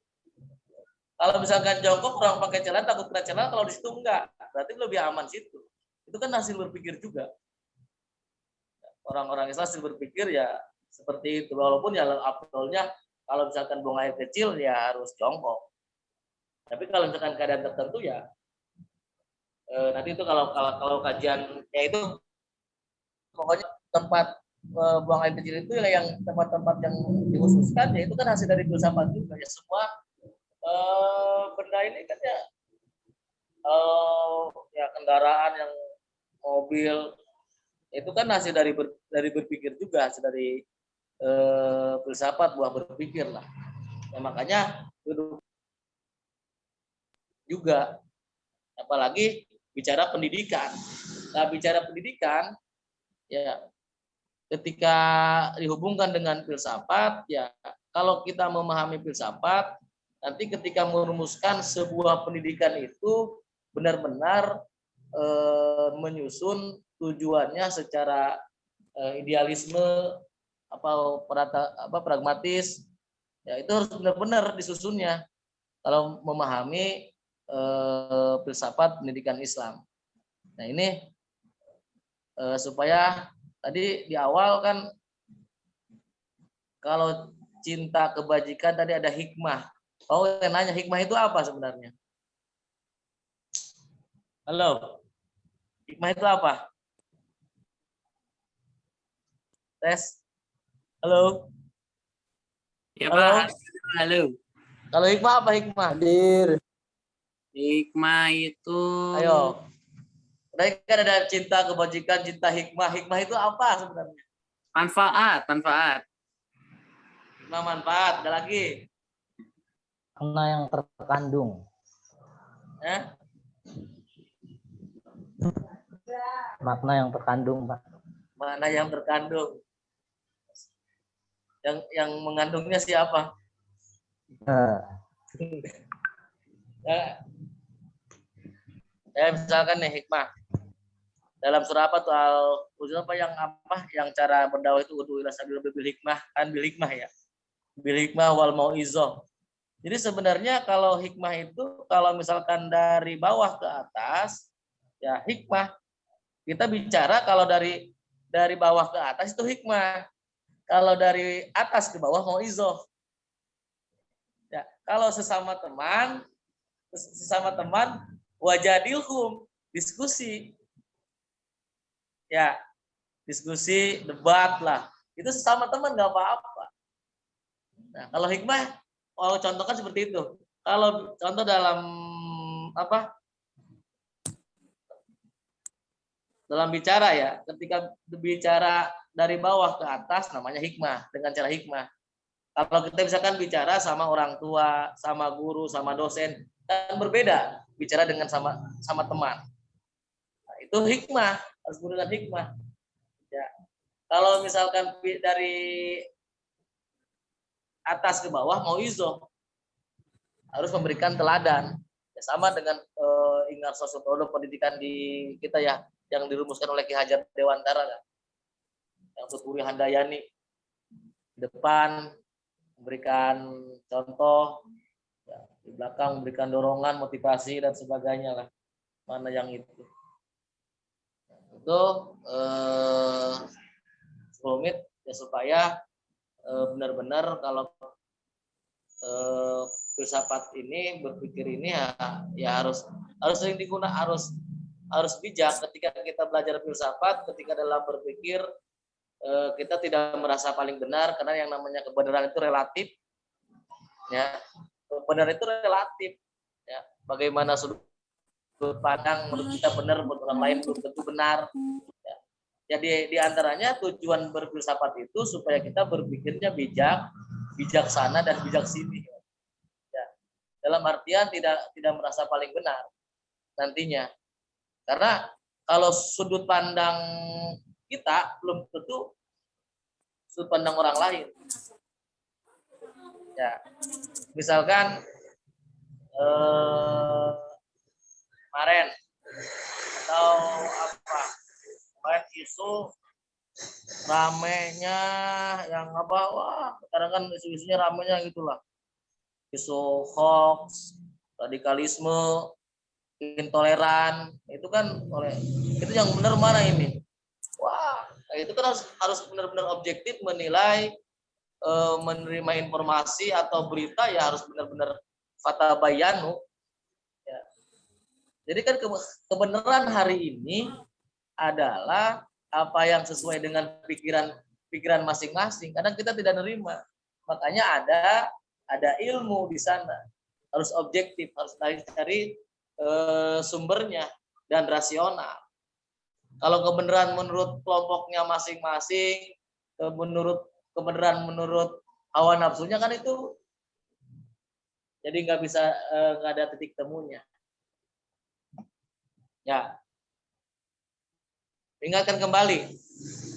Kalau misalkan jongkok orang pakai celana takut kena celana, kalau di situ enggak, berarti lebih aman situ. Itu kan hasil berpikir juga. Orang-orang Islam hasil berpikir ya seperti itu. Walaupun ya afdolnya kalau misalkan buang air kecil ya harus jongkok. Tapi kalau misalkan keadaan tertentu ya nanti itu kalau kajian ya itu pokoknya tempat buang air kecil itu yang tempat-tempat yang dikhususkan ya itu kan hasil dari filsafat juga ya. Semua benda ini kan ya kendaraan yang mobil itu kan hasil dari berpikir juga, hasil dari filsafat, buah berpikir lah. Ya, makanya juga apalagi bicara pendidikan. Nah, bicara pendidikan ya ketika dihubungkan dengan filsafat ya, kalau kita memahami filsafat nanti ketika merumuskan sebuah pendidikan itu benar-benar menyusun tujuannya secara idealisme pragmatis ya, itu harus benar-benar disusunnya kalau memahami filsafat pendidikan Islam. Nah ini supaya tadi di awal kan kalau cinta kebajikan tadi ada hikmah. Oh, yang nanya hikmah itu apa sebenarnya? Halo, hikmah itu apa? Tes. Halo. Ya Pak. Halo. Kalau hikmah apa hikmah? Hadir. Hikmah itu. Ayo. Tadi kan ada cinta kebajikan, cinta hikmah. Hikmah itu apa sebenarnya? Manfaat. Hikmah manfaat. Ada lagi? Makna yang terkandung. Makna yang terkandung, Pak. Makna yang terkandung. Yang mengandungnya siapa? Ya misalkan nih hikmah. Dalam surah apa tuh yang cara berdakwah itu udu ila sabil hikmah, kan bil hikmah ya. Bil hikmah wal mauizah. Jadi sebenarnya kalau hikmah itu kalau misalkan dari bawah ke atas ya hikmah. Kita bicara kalau dari bawah ke atas itu hikmah. Kalau dari atas ke bawah mauizah. Ya, kalau sesama teman wajadilhum, diskusi. Ya, diskusi, debat lah. Itu sesama teman nggak apa-apa. Nah, kalau hikmah contohkan seperti itu. Kalau contoh dalam dalam bicara ya, ketika bicara dari bawah ke atas namanya hikmah, dengan cara hikmah. Kalau kita misalkan bicara sama orang tua, sama guru, sama dosen, kan berbeda bicara dengan sama teman. Nah, itu hikmah. harus penuh dengan hikmah. Ya. Kalau misalkan dari atas ke bawah mau izo, harus memberikan teladan. Ya, sama dengan ingat sosok pendidikan di kita ya, yang dirumuskan oleh Ki Hajar Dewantara kan. Yang Tuturi Handayani depan memberikan contoh, ya, di belakang memberikan dorongan, motivasi dan sebagainya lah. Mana yang itu? Itu 10 menit ya, supaya benar-benar kalau filsafat ini, berpikir ini ya harus sering digunakan, harus bijak ketika kita belajar filsafat. Ketika dalam berpikir kita tidak merasa paling benar, karena yang namanya kebenaran itu relatif. Ya, kebenaran itu relatif. Ya, bagaimana sudut pandang menurut kita benar, menurut orang lain belum tentu benar. Ya. Jadi di antaranya tujuan berfilsafat itu supaya kita berpikirnya bijak, bijaksana dan bijaksini. Ya. Dalam artian tidak merasa paling benar nantinya. Karena kalau sudut pandang kita belum tentu sudut pandang orang lain. Ya, misalkan kemarin atau apa, kemarin isu ramenya yang apa, wah sekarang kan isu-isunya ramenya gitulah, isu hoax, radikalisme, intoleran, itu kan itu yang benar mana ini? Wah, itu kan harus benar-benar objektif menilai, menerima informasi atau berita ya harus benar-benar fata bayanu. Ya. Jadi kan kebenaran hari ini adalah apa yang sesuai dengan pikiran masing-masing. Kadang kita tidak nerima, makanya ada ilmu di sana, harus objektif, harus cari sumbernya dan rasional. Kalau kebenaran menurut kelompoknya masing-masing, kebenaran menurut hawa nafsunya kan itu jadi nggak ada titik temunya. Ya, ingatkan kembali,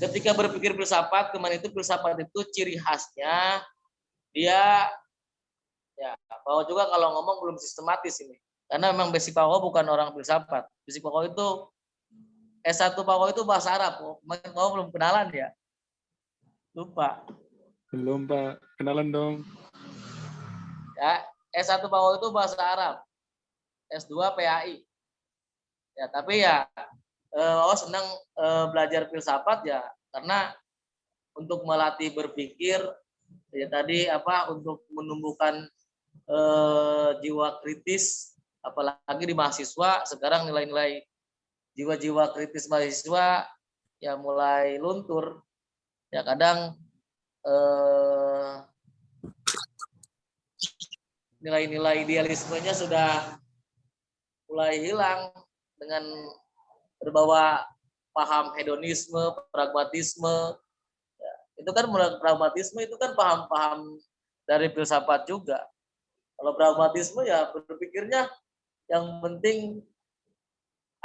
ketika berpikir filsafat, kemarin itu filsafat itu ciri khasnya dia ya, bahwa juga kalau ngomong belum sistematis ini, karena memang basic Pako bukan orang filsafat. Basic Pako itu S1 Pako itu bahasa Arab. Mau belum kenalan ya? Lupa. Belum, Pak. Kenalan dong. Ya, S1 Pako itu bahasa Arab. S2 PAI. Ya, tapi ya senang belajar filsafat ya, karena untuk melatih berpikir ya tadi untuk menumbuhkan jiwa kritis, apalagi di mahasiswa sekarang nilai-nilai jiwa-jiwa kritis mahasiswa ya mulai luntur. Ya kadang nilai-nilai idealismenya sudah mulai hilang dengan berbawa paham hedonisme, pragmatisme. Ya, itu kan pragmatisme itu kan paham-paham dari filsafat juga. Kalau pragmatisme ya berpikirnya yang penting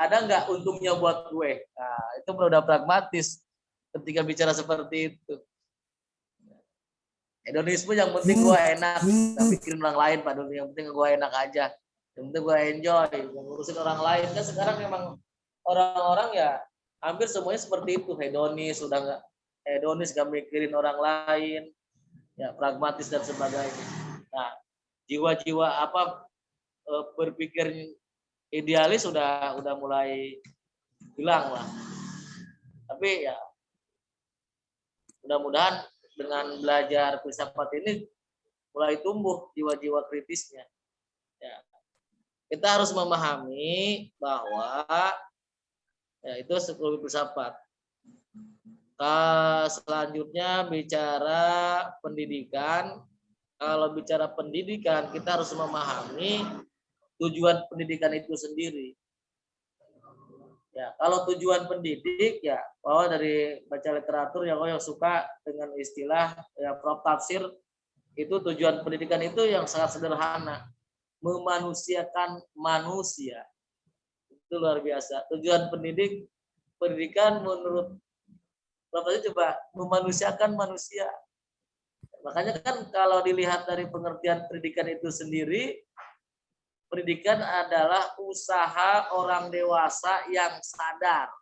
ada nggak untungnya buat gue. Nah, itu udah pragmatis ketika bicara seperti itu. Hedonisme yang penting gue enak, nggak pikirin orang lain, Pak. Yang penting gue enak aja. Yang penting gue enjoy, yang ngurusin orang lain. Kan sekarang memang orang-orang ya hampir semuanya seperti itu, hedonis, udah nggak hedonis, nggak mikirin orang lain, ya pragmatis dan sebagainya. Nah, jiwa-jiwa berpikir idealis sudah mulai hilang lah. Tapi ya mudah-mudahan dengan belajar filsafat ini mulai tumbuh jiwa-jiwa kritisnya. Ya. Kita harus memahami bahwa ya, itu sekolah filsafat. Selanjutnya bicara pendidikan. Kalau bicara pendidikan, kita harus memahami tujuan pendidikan itu sendiri. Ya, kalau tujuan pendidik ya, bahwa dari baca literatur yang suka dengan istilah ya Prof Tafsir, itu tujuan pendidikan itu yang sangat sederhana, memanusiakan manusia. Itu luar biasa. Tujuan pendidik pendidikan menurut Bapak coba memanusiakan manusia. Makanya kan kalau dilihat dari pengertian pendidikan itu sendiri, pendidikan adalah usaha orang dewasa yang sadar.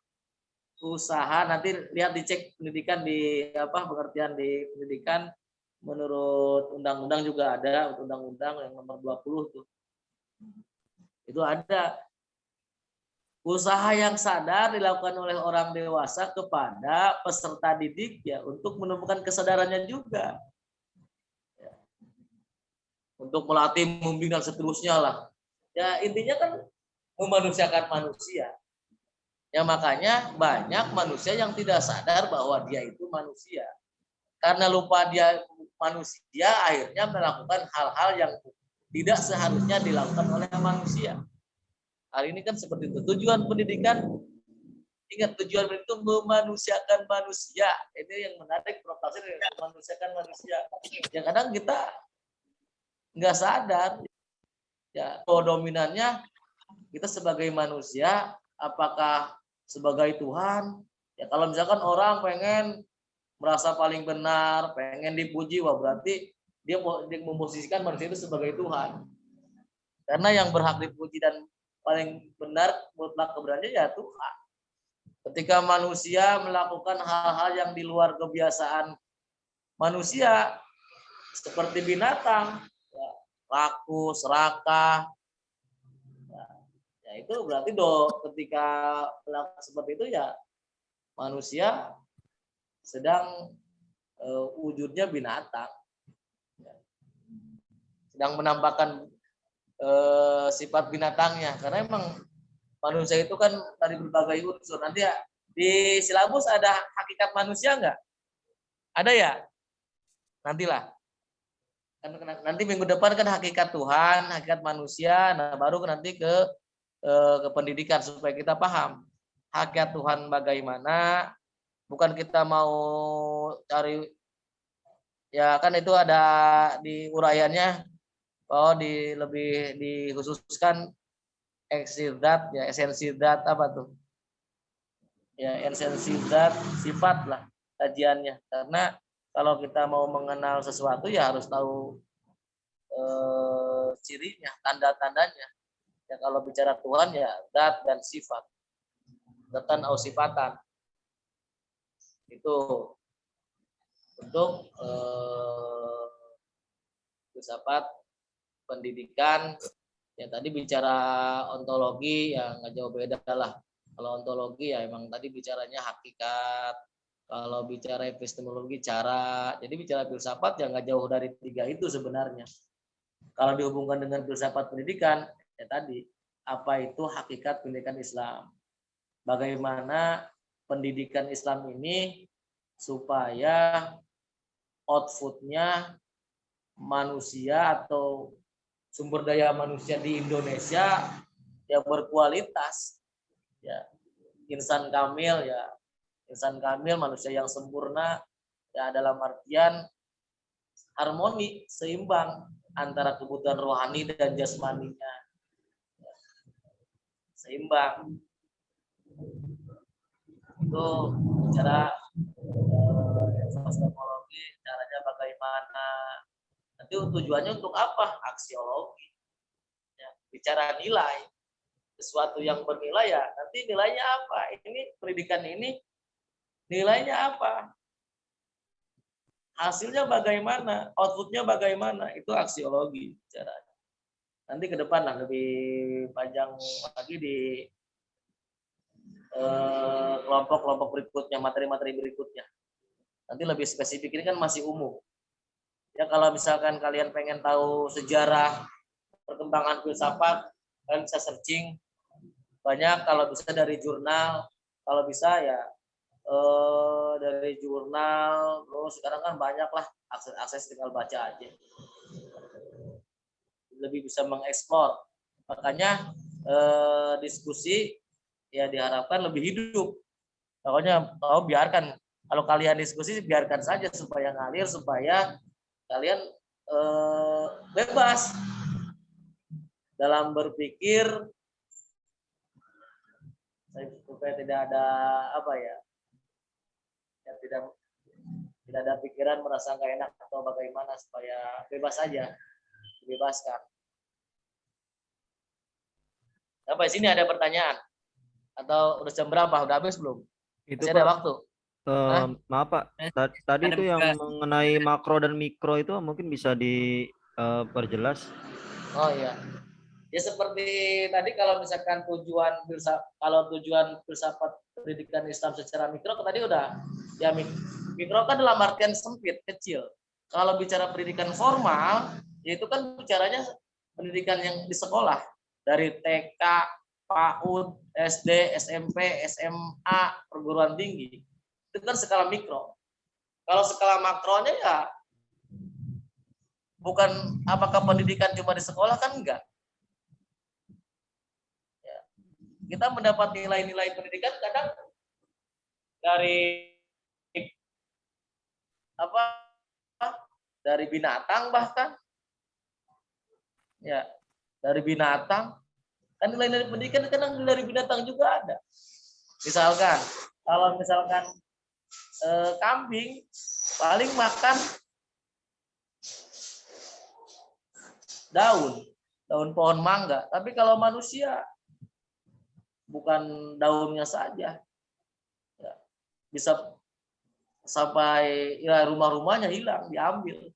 Usaha, nanti lihat dicek pendidikan di pengertian di pendidikan menurut undang-undang juga ada, undang-undang yang nomor 20 tuh. Itu ada usaha yang sadar dilakukan oleh orang dewasa kepada peserta didik ya untuk menemukan kesadarannya juga. Ya. Untuk melatih, membimbing dan seterusnya lah. Ya intinya kan memanusiakan manusia. Ya makanya banyak manusia yang tidak sadar bahwa dia itu manusia. Karena lupa dia manusia, akhirnya melakukan hal-hal yang tidak seharusnya dilakukan oleh manusia. Hari ini kan seperti itu. Tujuan pendidikan, ingat tujuan itu memanusiakan manusia. Ini yang menarik Prof. Tasir, memanusiakan manusia. Yang kadang kita nggak sadar. Ya, dominannya kita sebagai manusia, apakah sebagai Tuhan? Ya kalau misalkan orang pengen merasa paling benar, pengen dipuji, wah berarti dia memposisikan manusia itu sebagai Tuhan. Karena yang berhak dipuji dan paling benar mutlak keberanian ya Tuhan. Ketika manusia melakukan hal-hal yang di luar kebiasaan manusia, seperti binatang, ya, laku, serakah, ya itu berarti ketika melakukan seperti itu ya manusia sedang wujudnya binatang, ya. Sedang menampakkan sifat binatangnya, karena emang manusia itu kan dari berbagai unsur. Nanti ya di silabus ada hakikat manusia nggak? Ada ya? Nantilah. Nanti minggu depan kan hakikat Tuhan, hakikat manusia. Nah baru nanti ke pendidikan supaya kita paham hakikat Tuhan bagaimana. Bukan kita mau cari, ya kan itu ada di uraiannya. Oh, lebih dikhususkan eksidat ya, esensi zat apa tuh? Ya, esensi zat sifat lah kajiannya. Karena kalau kita mau mengenal sesuatu ya harus tahu cirinya, tanda-tandanya. Ya kalau bicara Tuhan ya zat dan sifat. Zatan atau sifatan. Itu untuk filsafat pendidikan. Ya tadi bicara ontologi ya nggak jauh beda lah. Kalau ontologi ya emang tadi bicaranya hakikat. Kalau bicara epistemologi cara. Jadi bicara filsafat ya nggak jauh dari tiga itu sebenarnya. Kalau dihubungkan dengan filsafat pendidikan ya tadi apa itu hakikat pendidikan Islam. Bagaimana pendidikan Islam ini supaya outputnya manusia atau sumber daya manusia di Indonesia yang berkualitas, ya insan kamil, ya insan kamil, manusia yang sempurna, ya dalam artian harmoni, seimbang antara kebutuhan rohani dan jasmaninya, seimbang. Itu cara epistemologi, caranya bagaimana. Nanti tujuannya untuk apa? Aksiologi. Ya, bicara nilai. Sesuatu yang bernilai ya, nanti nilainya apa? Ini pendidikan ini nilainya apa? Hasilnya bagaimana? Outputnya bagaimana? Itu aksiologi caranya. Nanti ke depan lah lebih panjang lagi di kelompok-kelompok berikutnya, materi-materi berikutnya. Nanti lebih spesifik, ini kan masih umum. Ya kalau misalkan kalian pengen tahu sejarah perkembangan filsafat, kalian bisa searching banyak, kalau bisa dari jurnal, kalau bisa ya dari jurnal, terus sekarang kan banyak lah akses tinggal baca aja. Lebih bisa mengeksplor. Makanya diskusi ya diharapkan lebih hidup. Pokoknya biarkan, kalau kalian diskusi biarkan saja supaya ngalir, supaya kalian bebas dalam berpikir, supaya tidak ada apa ya, tidak ada pikiran merasa nggak enak atau bagaimana, supaya bebas saja, dibebaskan. Sampai sini ada pertanyaan atau udah jam berapa? Udah habis belum? Itu Masih ada Pak, waktu? maaf Pak, tadi ada itu yang bekas. mengenai makro dan mikro itu mungkin bisa diperjelas. Oh iya. Ya seperti tadi, kalau misalkan tujuan filsafat pendidikan Islam secara mikro tadi udah, ya mikro kan dalam artian sempit, kecil. Kalau bicara pendidikan formal, yaitu kan bicaranya pendidikan yang di sekolah, dari TK, PAUD, SD, SMP, SMA, perguruan tinggi. Itu kan skala mikro. Kalau skala makronya ya bukan apakah pendidikan cuma di sekolah, kan enggak. Kita mendapat nilai-nilai pendidikan kadang dari apa, dari binatang, bahkan ya dari binatang kan, nilai-nilai pendidikan kadang dari binatang juga ada. Misalkan kalau kambing paling makan daun pohon mangga, tapi kalau manusia bukan daunnya saja, ya, bisa sampai ya rumah-rumahnya hilang, diambil.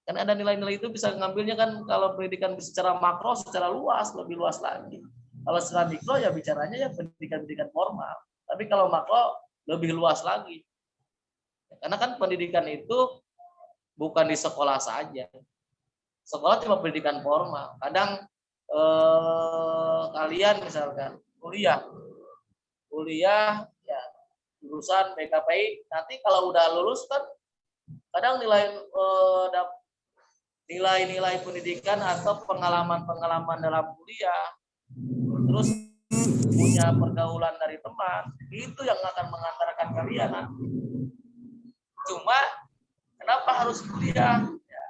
Kan ada nilai-nilai itu bisa ngambilnya kan, kalau pendidikan secara makro, secara luas, lebih luas lagi. Kalau secara mikro ya bicaranya ya pendidikan formal. Tapi kalau makro lebih luas lagi. Karena kan pendidikan itu bukan di sekolah saja. Sekolah cuma pendidikan formal. Kadang kalian misalkan kuliah ya jurusan PKPI, nanti kalau udah lulus kan kadang nilai pendidikan atau pengalaman dalam kuliah, terus punya pergaulan dari teman, itu yang akan mengantarkan kalian nanti. Cuma kenapa harus kuliah? Ya.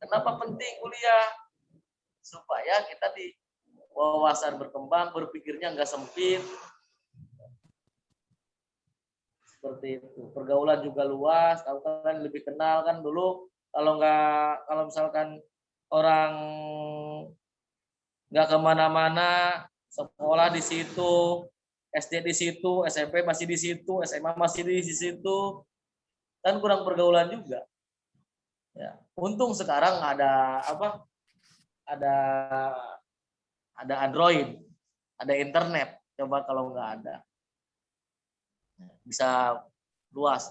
Kenapa penting kuliah? Supaya kita di wawasan berkembang, berpikirnya nggak sempit. Seperti itu. Pergaulan juga luas, tahu kan, lebih kenal kan. Dulu kalau misalkan orang nggak kemana-mana, sekolah di situ, SD di situ, SMP masih di situ, SMA masih di situ, kan kurang pergaulan juga. Ya. Untung sekarang ada Android, ada internet. Coba kalau nggak ada, bisa luas,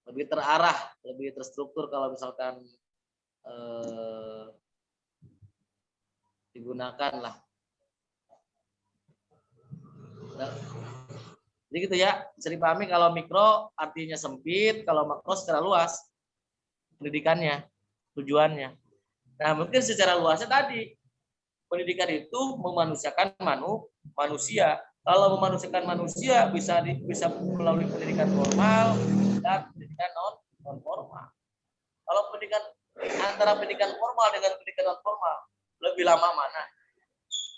lebih terarah, lebih terstruktur kalau misalkan digunakan lah. Jadi gitu ya, bisa dipahami kalau mikro artinya sempit, kalau makro secara luas pendidikannya, tujuannya. Nah, mungkin secara luasnya tadi, pendidikan itu memanusiakan manusia. Kalau memanusiakan manusia bisa melalui pendidikan formal dan pendidikan non formal. Kalau antara pendidikan formal dengan pendidikan non formal, lebih lama mana?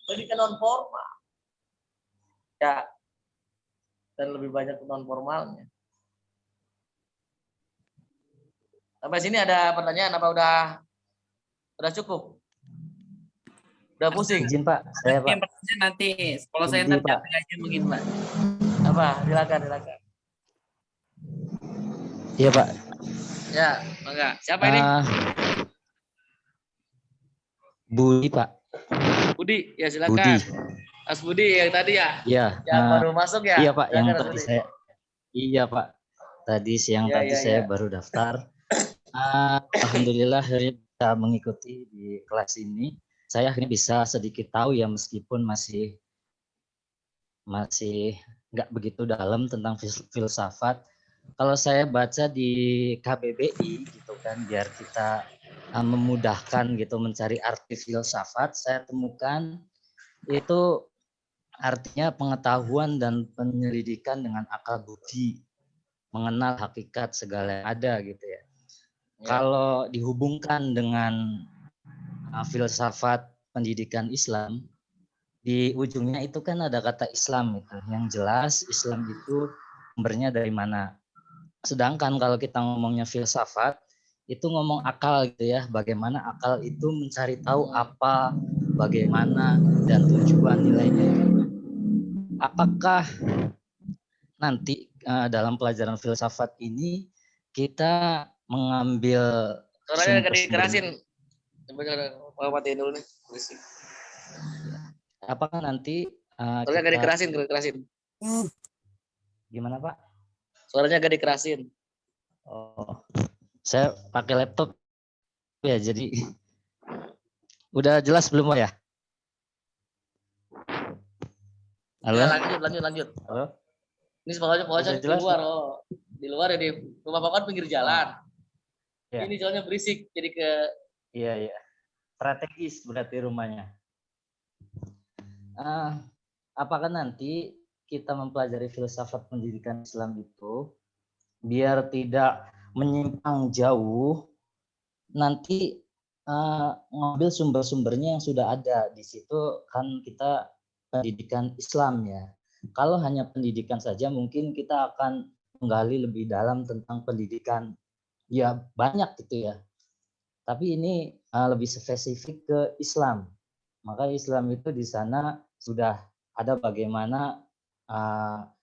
Pendidikan non formal. Ya. Dan lebih banyak non formalnya. Sampai sini ada pertanyaan apa udah cukup? Udah pusing? Izin Pak, saya Pak. Nanti kalau saya Izin, ntar Pak. aja mungkin Pak. Apa? Silakan. Iya Pak. Ya, enggak. Siapa ini? Budi Pak. Budi, ya silakan. Budi. Mas Budi yang tadi ya? Iya. Yang baru masuk ya? Iya Pak, Silakan, yang tadi saya. Iya Pak. Tadi siang saya baru daftar. Alhamdulillah akhirnya bisa mengikuti di kelas ini. Saya akhirnya bisa sedikit tahu ya, meskipun masih nggak begitu dalam tentang filsafat. Kalau saya baca di KBBI gitu kan, biar kita memudahkan gitu mencari arti filsafat, saya temukan itu artinya pengetahuan dan penyelidikan dengan akal budi, mengenal hakikat segala yang ada gitu ya. Kalau dihubungkan dengan filsafat pendidikan Islam, di ujungnya itu kan ada kata Islam itu. Yang jelas Islam itu sumbernya dari mana. Sedangkan kalau kita ngomongnya filsafat, itu ngomong akal gitu ya. Bagaimana akal itu mencari tahu apa, bagaimana, dan tujuan nilainya. Apakah nanti dalam pelajaran filsafat ini kita mengambil Suaranya agak dikerasin. Coba matiin dulu nih. Apakah nanti Suaranya agak dikerasin. Gimana Pak? Suaranya agak dikerasin. Oh, saya pakai laptop ya, jadi udah jelas belum Pak ya? Halo? Ya, lanjut. Halo? Ini pokoknya di luar, di luar ya, di rumah Bapak pinggir jalan. Ya. Ini jalannya berisik, jadi ke. Iya. Strategis berarti rumahnya. Apakah nanti kita mempelajari filsafat pendidikan Islam itu biar tidak menyimpang jauh, nanti ngambil sumber-sumbernya yang sudah ada di situ kan kita pendidikan Islam ya. Kalau hanya pendidikan saja mungkin kita akan menggali lebih dalam tentang pendidikan ya banyak gitu ya. Tapi ini lebih spesifik ke Islam. Maka Islam itu di sana sudah ada bagaimana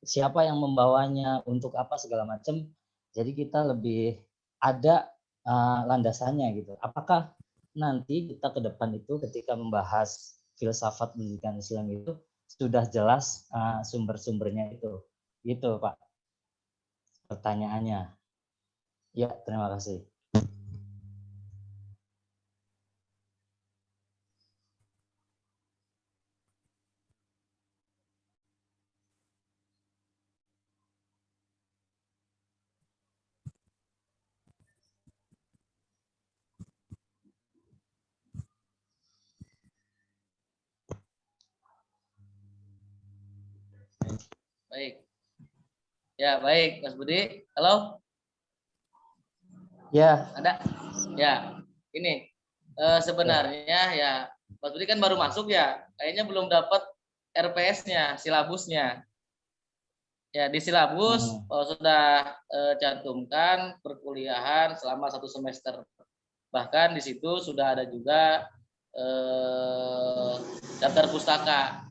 siapa yang membawanya, untuk apa segala macam. Jadi kita lebih ada landasannya gitu. Apakah nanti kita ke depan itu ketika membahas filsafat pendidikan Islam itu sudah jelas sumber-sumbernya itu. Gitu Pak pertanyaannya. Ya, terima kasih. Baik. Ya, baik, Mas Budi. Halo? Ya. Ada? Ya, ini sebenarnya ya, Mas Budi kan baru masuk ya, kayaknya belum dapat RPS-nya, silabusnya. Ya, di silabus sudah cantumkan perkuliahan selama 1 semester. Bahkan di situ sudah ada juga daftar pustaka.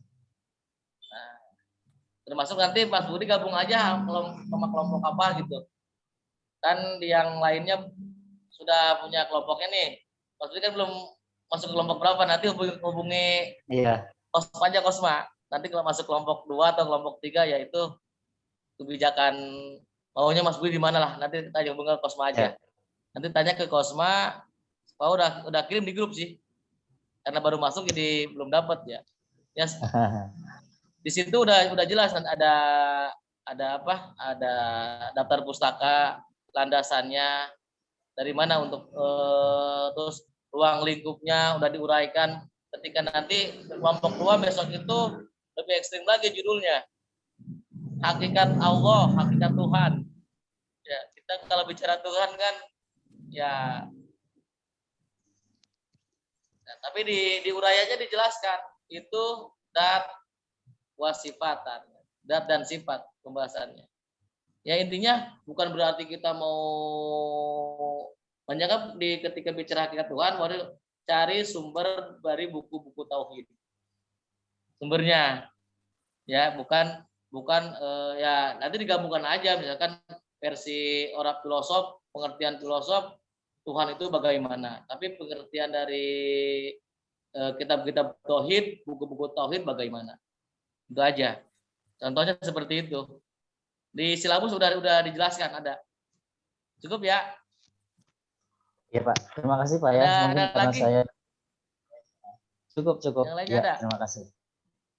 Termasuk nanti Mas Budi gabung aja sama kelompok apa gitu. Kan yang lainnya sudah punya kelompoknya nih. Mas Budi kan belum masuk kelompok berapa, nanti hubungi Kosma. Nanti kalau masuk kelompok 2 atau kelompok 3 yaitu kebijakan maunya Mas Budi di mana lah. Nanti kita hubungi ke Kosma aja. Nanti tanya ke Kosma, oh udah kirim di grup sih. Karena baru masuk jadi belum dapat ya. Ya. Di situ udah jelas ada apa? Ada daftar pustaka, landasannya dari mana untuk terus ruang lingkupnya udah diuraikan. Ketika nanti kelompok 2 besok itu lebih ekstrim lagi judulnya. Hakikat Allah, hakikat Tuhan. Ya, kita kalau bicara Tuhan kan ya. Nah, tapi di uraiannya dijelaskan itu dat wasifatan, dat dan sifat pembahasannya. Ya intinya bukan berarti kita mau menganggap ketika bicara hakikat Tuhan baru cari sumber dari buku-buku tauhid. Sumbernya ya bukan ya nanti digabungkan aja, misalkan versi orang filosof, pengertian filosof Tuhan itu bagaimana, tapi pengertian dari kitab-kitab tauhid, buku-buku tauhid bagaimana. Itu aja. Contohnya seperti itu. Di silabus udah dijelaskan ada. Cukup ya? Iya Pak. Terima kasih Pak ya. Mungkin ada karena lagi? saya cukup. Yang lainnya Ya, ada? terima kasih.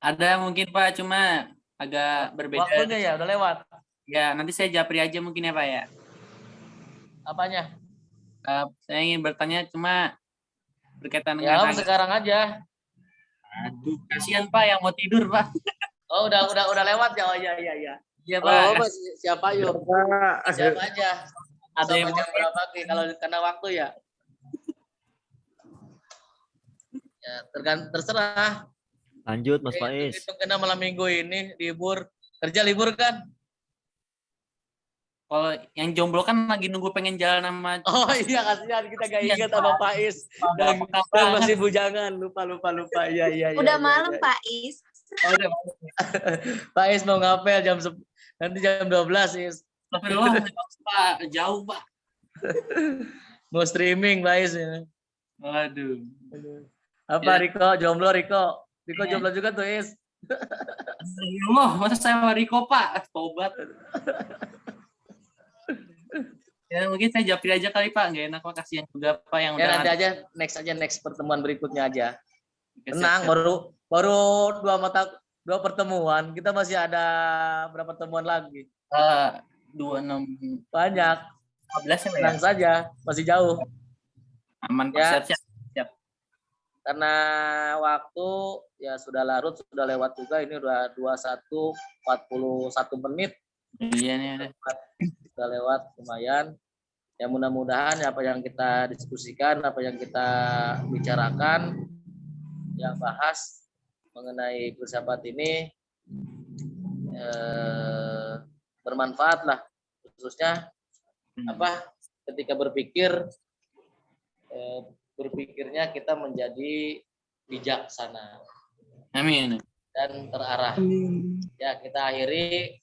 Ada mungkin Pak, cuma agak berbeda. Waktunya ya udah lewat. Ya, nanti saya japri aja mungkin ya Pak ya. Apanya? Saya ingin bertanya cuma berkaitan dengan Ya, sekarang aja. Aduh, kasihan Pak yang mau tidur, Pak. Oh, udah lewat ya. Oh iya. Iya, Pak. Siapa yuk? Siapa aja? Ada yang jam berapa kalau karena waktu ya? Ya, terserah. Lanjut Mas Faiz. Itu kena malam minggu ini libur. Kerja libur kan? Kalau yang jomblo kan lagi nunggu pengen jalan sama. Oh iya, kasihan kita gak ingat sama Faiz. Dan masih bujangan, lupa. Iya. Udah malam, Pak Is. Oh, udah malam. Faiz mau ngapel nanti jam 12, Is. Astagfirullah, Pak, jauh, Pak. Mau streaming, Faiz. Waduh. Apa Riko? Jomblo Riko? Riko jomblo juga tuh, Is. Astagfirullah, masa saya sama Riko, Pak? Tobat. Ya mungkin saya japri aja kali Pak, nggak enak Pak, kasihan juga Pak yang ya udah. Nanti aja next pertemuan berikutnya aja. Tenang, baru dua pertemuan, kita masih ada berapa pertemuan lagi? 26 banyak. 15 Tenang saja, masih jauh. Aman Pak, ya. siap. Karena waktu ya sudah larut, sudah lewat juga, ini udah 21:41 menit. Iya nih. Sudah lewat lumayan. Ya mudah-mudahan apa yang kita diskusikan, apa yang kita bicarakan, yang bahas mengenai filsafat ini bermanfaat lah, khususnya ketika berpikirnya kita menjadi bijaksana. Amin. Dan terarah. Ya, kita akhiri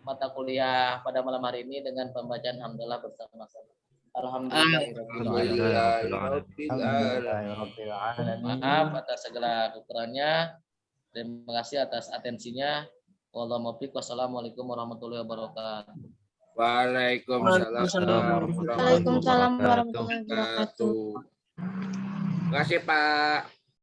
mata kuliah pada malam hari ini dengan pembacaan hamdalah bersama-sama. Alhamdulillahirobbilalamin. Maaf atas segala kekurangannya. Terima kasih atas atensinya. Wassalamualaikum warahmatullahi wabarakatuh. Waalaikumsalam warahmatullahi wabarakatuh. Terima kasih Pak.